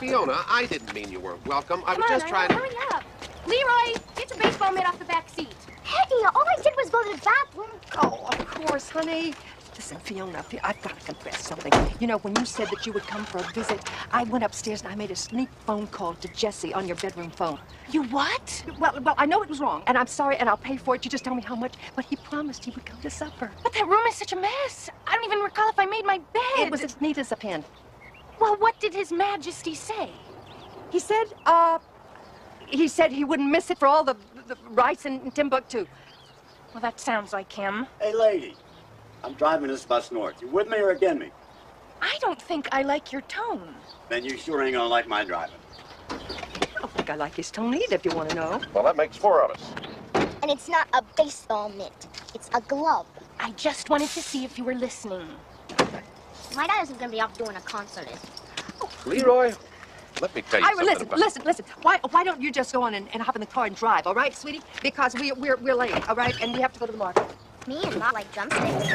Fiona, I didn't mean you weren't welcome. I Come was on, just trying Ira, hurry up. Leroy, get your baseball mitt off the back seat. Hey, all I did was go to the bathroom. Oh, of course, honey. Listen, Fiona, I've got to confess something. You know, when you said that you would come for a visit, I went upstairs and I made a sneak phone call to Jesse on your bedroom phone. You what? Well, I know it was wrong, and I'm sorry, and I'll pay for it. You just tell me how much. But he promised he would come to supper. But that room is such a mess. I don't even recall if I made my bed. It was as neat as a pin. Well, what did His Majesty say? He said he wouldn't miss it for all the rights in Timbuktu. Well, that sounds like him. Hey, lady. I'm driving this bus north. You with me or against me? I don't think I like your tone. Then you sure ain't gonna like my driving. I don't think I like his tone either, if you want to know. Well, that makes 4 of us. And it's not a baseball mitt. It's a glove. I just wanted to see if you were listening. My dad isn't gonna be off doing a concert. Leroy, let me tell you Ira, something listen. Why don't you just go on and hop in the car and drive, all right, sweetie? Because we're late, all right? And we have to go to the market. Me and Ma like drumsticks.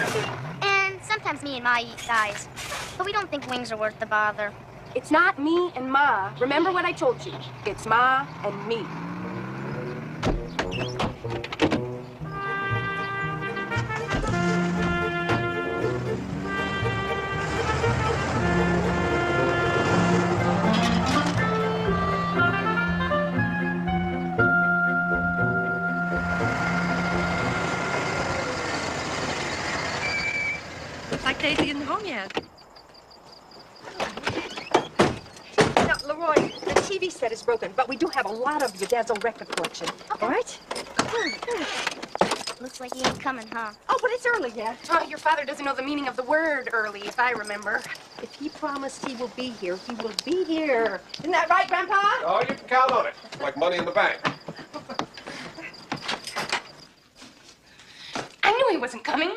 And sometimes me and Ma eat thighs. But we don't think wings are worth the bother. It's not me and Ma. Remember what I told you. It's Ma and me. Like Daisy isn't home yet. Now, Leroy, the TV set is broken, but we do have a lot of your dad's old record collection. All right? Looks like he ain't coming, huh? Oh, but it's early yet. Oh, your father doesn't know the meaning of the word early, if I remember. If he promised he will be here, he will be here. Isn't that right, Grandpa? Oh, you can count on it. It's like money in the bank. I knew he wasn't coming.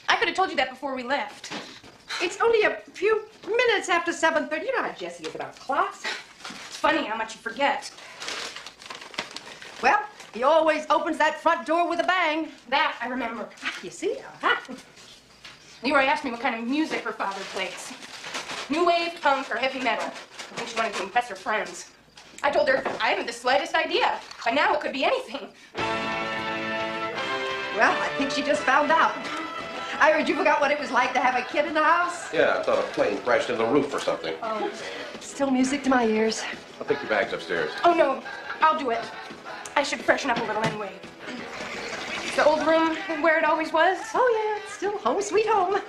I could have told you that before we left. It's only a few minutes after 7:30. You know how Jessie is about clocks. It's funny how much you forget. Well, He always opens that front door with a bang. That I remember. You see? Leroy asked me what kind of music her father plays. New wave, punk, or heavy metal. I think she wanted to impress her friends. I told her I haven't the slightest idea. By now it could be anything. Well, I think she just found out. I heard you forgot what it was like to have a kid in the house. Yeah, I thought a plane crashed into the roof or something. Oh, still music to my ears. I'll take your bags upstairs. Oh, no. I'll do it. I should freshen up a little anyway. Is the old room where it always was? Oh, yeah. It's still home sweet home.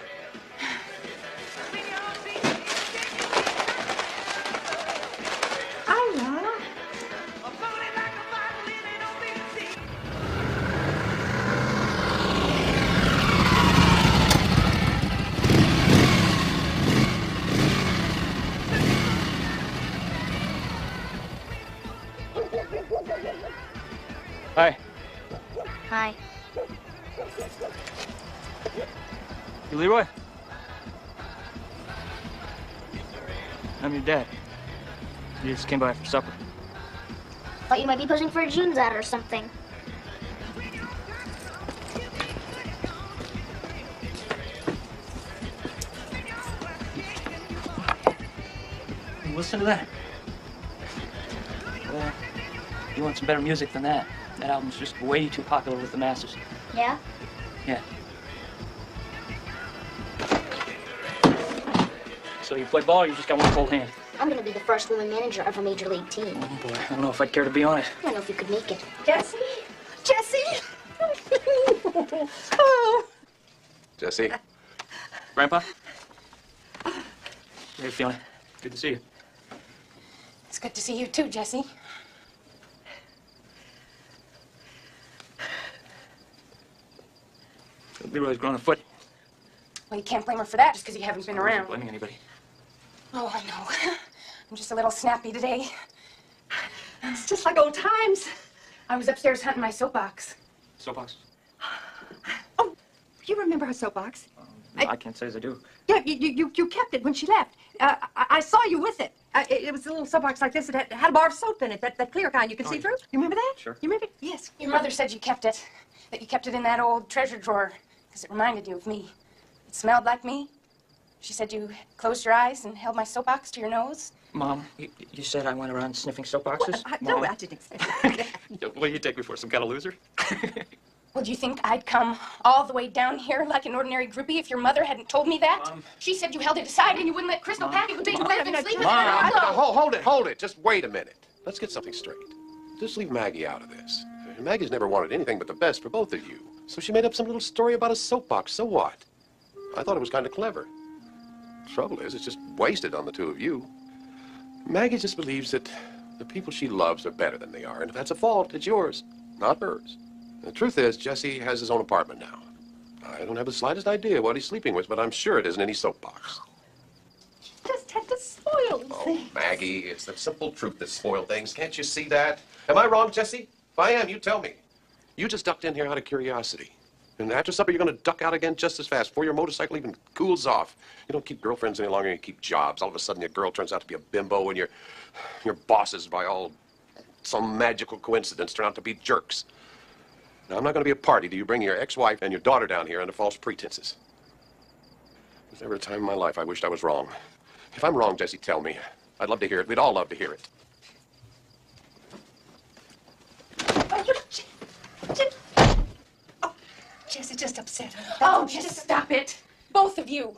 Hi. Hi. You Leroy? I'm your dad. You just came by for supper. Thought you might be pushing for a June's ad or something. Listen to that. Well, you want some better music than that. That album's just way too popular with the masses. Yeah? Yeah. So you play ball or you just got one cold hand? I'm gonna be the first woman manager of a major league team. Oh boy, I don't know if I'd care to be on it. I don't know if you could make it. Jesse? Jesse? Oh. Jesse? Grandpa? How you feeling? Good to see you. It's good to see you too, Jesse. Leroy's grown a foot. Well, you can't blame her for that just because you haven't been I'm not around. blaming anybody. Oh, I know. I'm just a little snappy today. It's just like old times. I was upstairs hunting my soapbox. Soapbox? Oh, you remember her soapbox? I can't say as I do. Yeah, you kept it when she left. I saw you with it. It was a little soapbox like this. It had a bar of soap in it, that clear kind you can see through. You remember that? Sure. You remember? Yes. Your mother said you kept it. That you kept it in that old treasure drawer because it reminded you of me. It smelled like me. She said you closed your eyes and held my soapbox to your nose. Mom, you said I went around sniffing soapboxes? No, I didn't expect that. What do you take me for, some kind of loser? Well, do you think I'd come all the way down here like an ordinary groupie if your mother hadn't told me that? Mom. She said you held it aside and you wouldn't let Crystal pack it with big bed and sleep in it. Mom, Hello. hold it. Just wait a minute. Let's get something straight. Just leave Maggie out of this. Maggie's never wanted anything but the best for both of you. So she made up some little story about a soapbox. So what? I thought it was kind of clever. Trouble is, it's just wasted on the two of you. Maggie just believes that the people she loves are better than they are, and if that's a fault, it's yours, not hers. The truth is, Jesse has his own apartment now. I don't have the slightest idea what he's sleeping with, but I'm sure it isn't any soapbox. Just had to spoil things. Maggie, it's the simple truth that spoil things. Can't you see that? Am I wrong, Jesse? If I am, you tell me. You just ducked in here out of curiosity. And after supper, you're going to duck out again just as fast before your motorcycle even cools off. You don't keep girlfriends any longer, you keep jobs. All of a sudden, your girl turns out to be a bimbo, and your bosses, by some magical coincidence, turn out to be jerks. Now, I'm not going to be a party to you bringing your ex-wife and your daughter down here under false pretenses. There's never a time in my life I wished I was wrong. If I'm wrong, Jesse, tell me. I'd love to hear it. We'd all love to hear it. Jesse just upset her. Oh, just stop it. Both of you.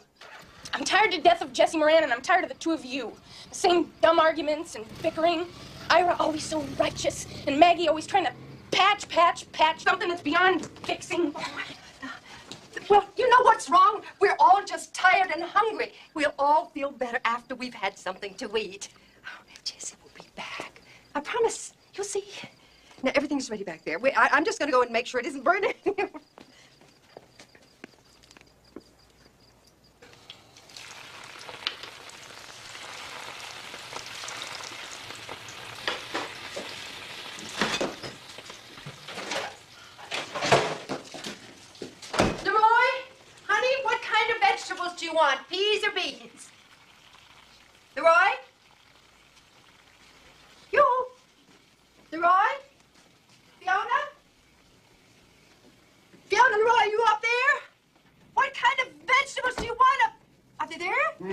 I'm tired to death of Jesse Moran, and I'm tired of the two of you. The same dumb arguments and bickering. Ira always so righteous, and Maggie always trying to patch something that's beyond fixing. Well, you know what's wrong? We're all just tired and hungry. We'll all feel better after we've had something to eat. Oh, Jesse will be back. I promise. You'll see. Now, everything's ready back there. I'm just going to go and make sure it isn't burning. Do you want peas or beans? Leroy? You? Leroy? Fiona?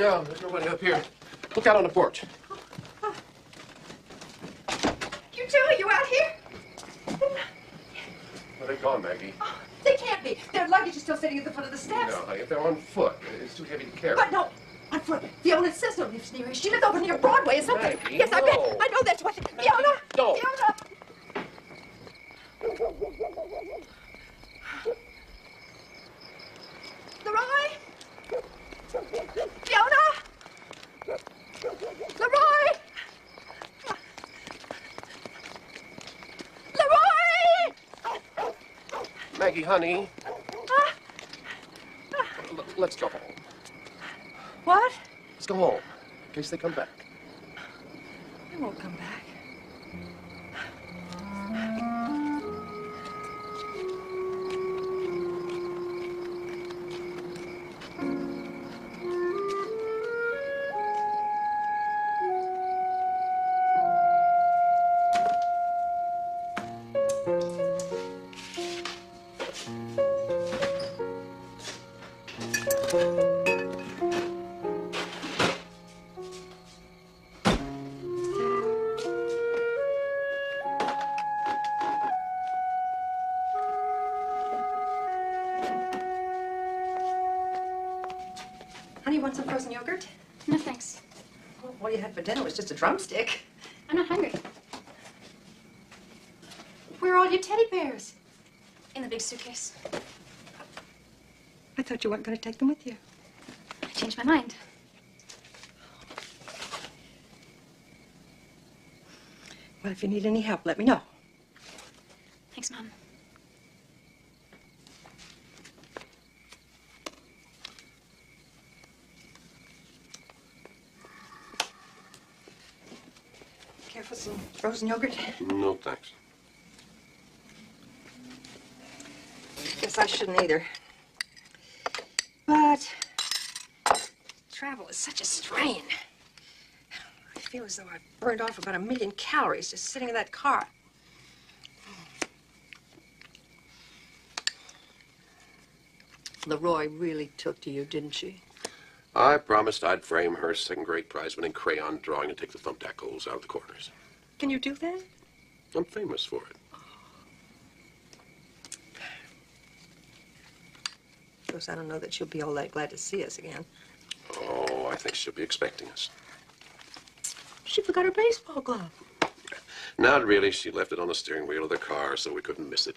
No, there's nobody up here. Look out on the porch. You two, are you out here? Where they gone, Maggie? Oh, they can't be. Their luggage is still sitting at the foot of the steps. No, honey, if they're on foot, it's too heavy to carry. But no, on foot. Fiona's sister lives near here. She lives over near Broadway or something. Maggie, Yes, I bet. no. I know that's what. Fiona! Don't. Fiona! Leroy! Fiona! Leroy! Leroy! Maggie, honey, let's go home. What? Let's go home, in case they come back. They won't come back. Honey, you want some frozen yogurt? No, thanks. Well, all you had for dinner was just a drumstick. I'm not hungry. Where are all your teddy bears? In the big suitcase. I thought you weren't going to take them with you. I changed my mind. Well, if you need any help, let me know. Thanks, Mom. Care for some frozen yogurt? No, thanks. Guess I shouldn't either. But travel is such a strain. I feel as though I've burned off about 1 million calories just sitting in that car. Leroy really took to you, didn't she? I promised I'd frame her second-grade prize-winning crayon drawing and take the thumbtack holes out of the corners. Can you do that? I'm famous for it. Of course, I don't know that she'll be all that glad to see us again. Oh, I think she'll be expecting us. She forgot her baseball glove. Not really. She left it on the steering wheel of the car, so we couldn't miss it.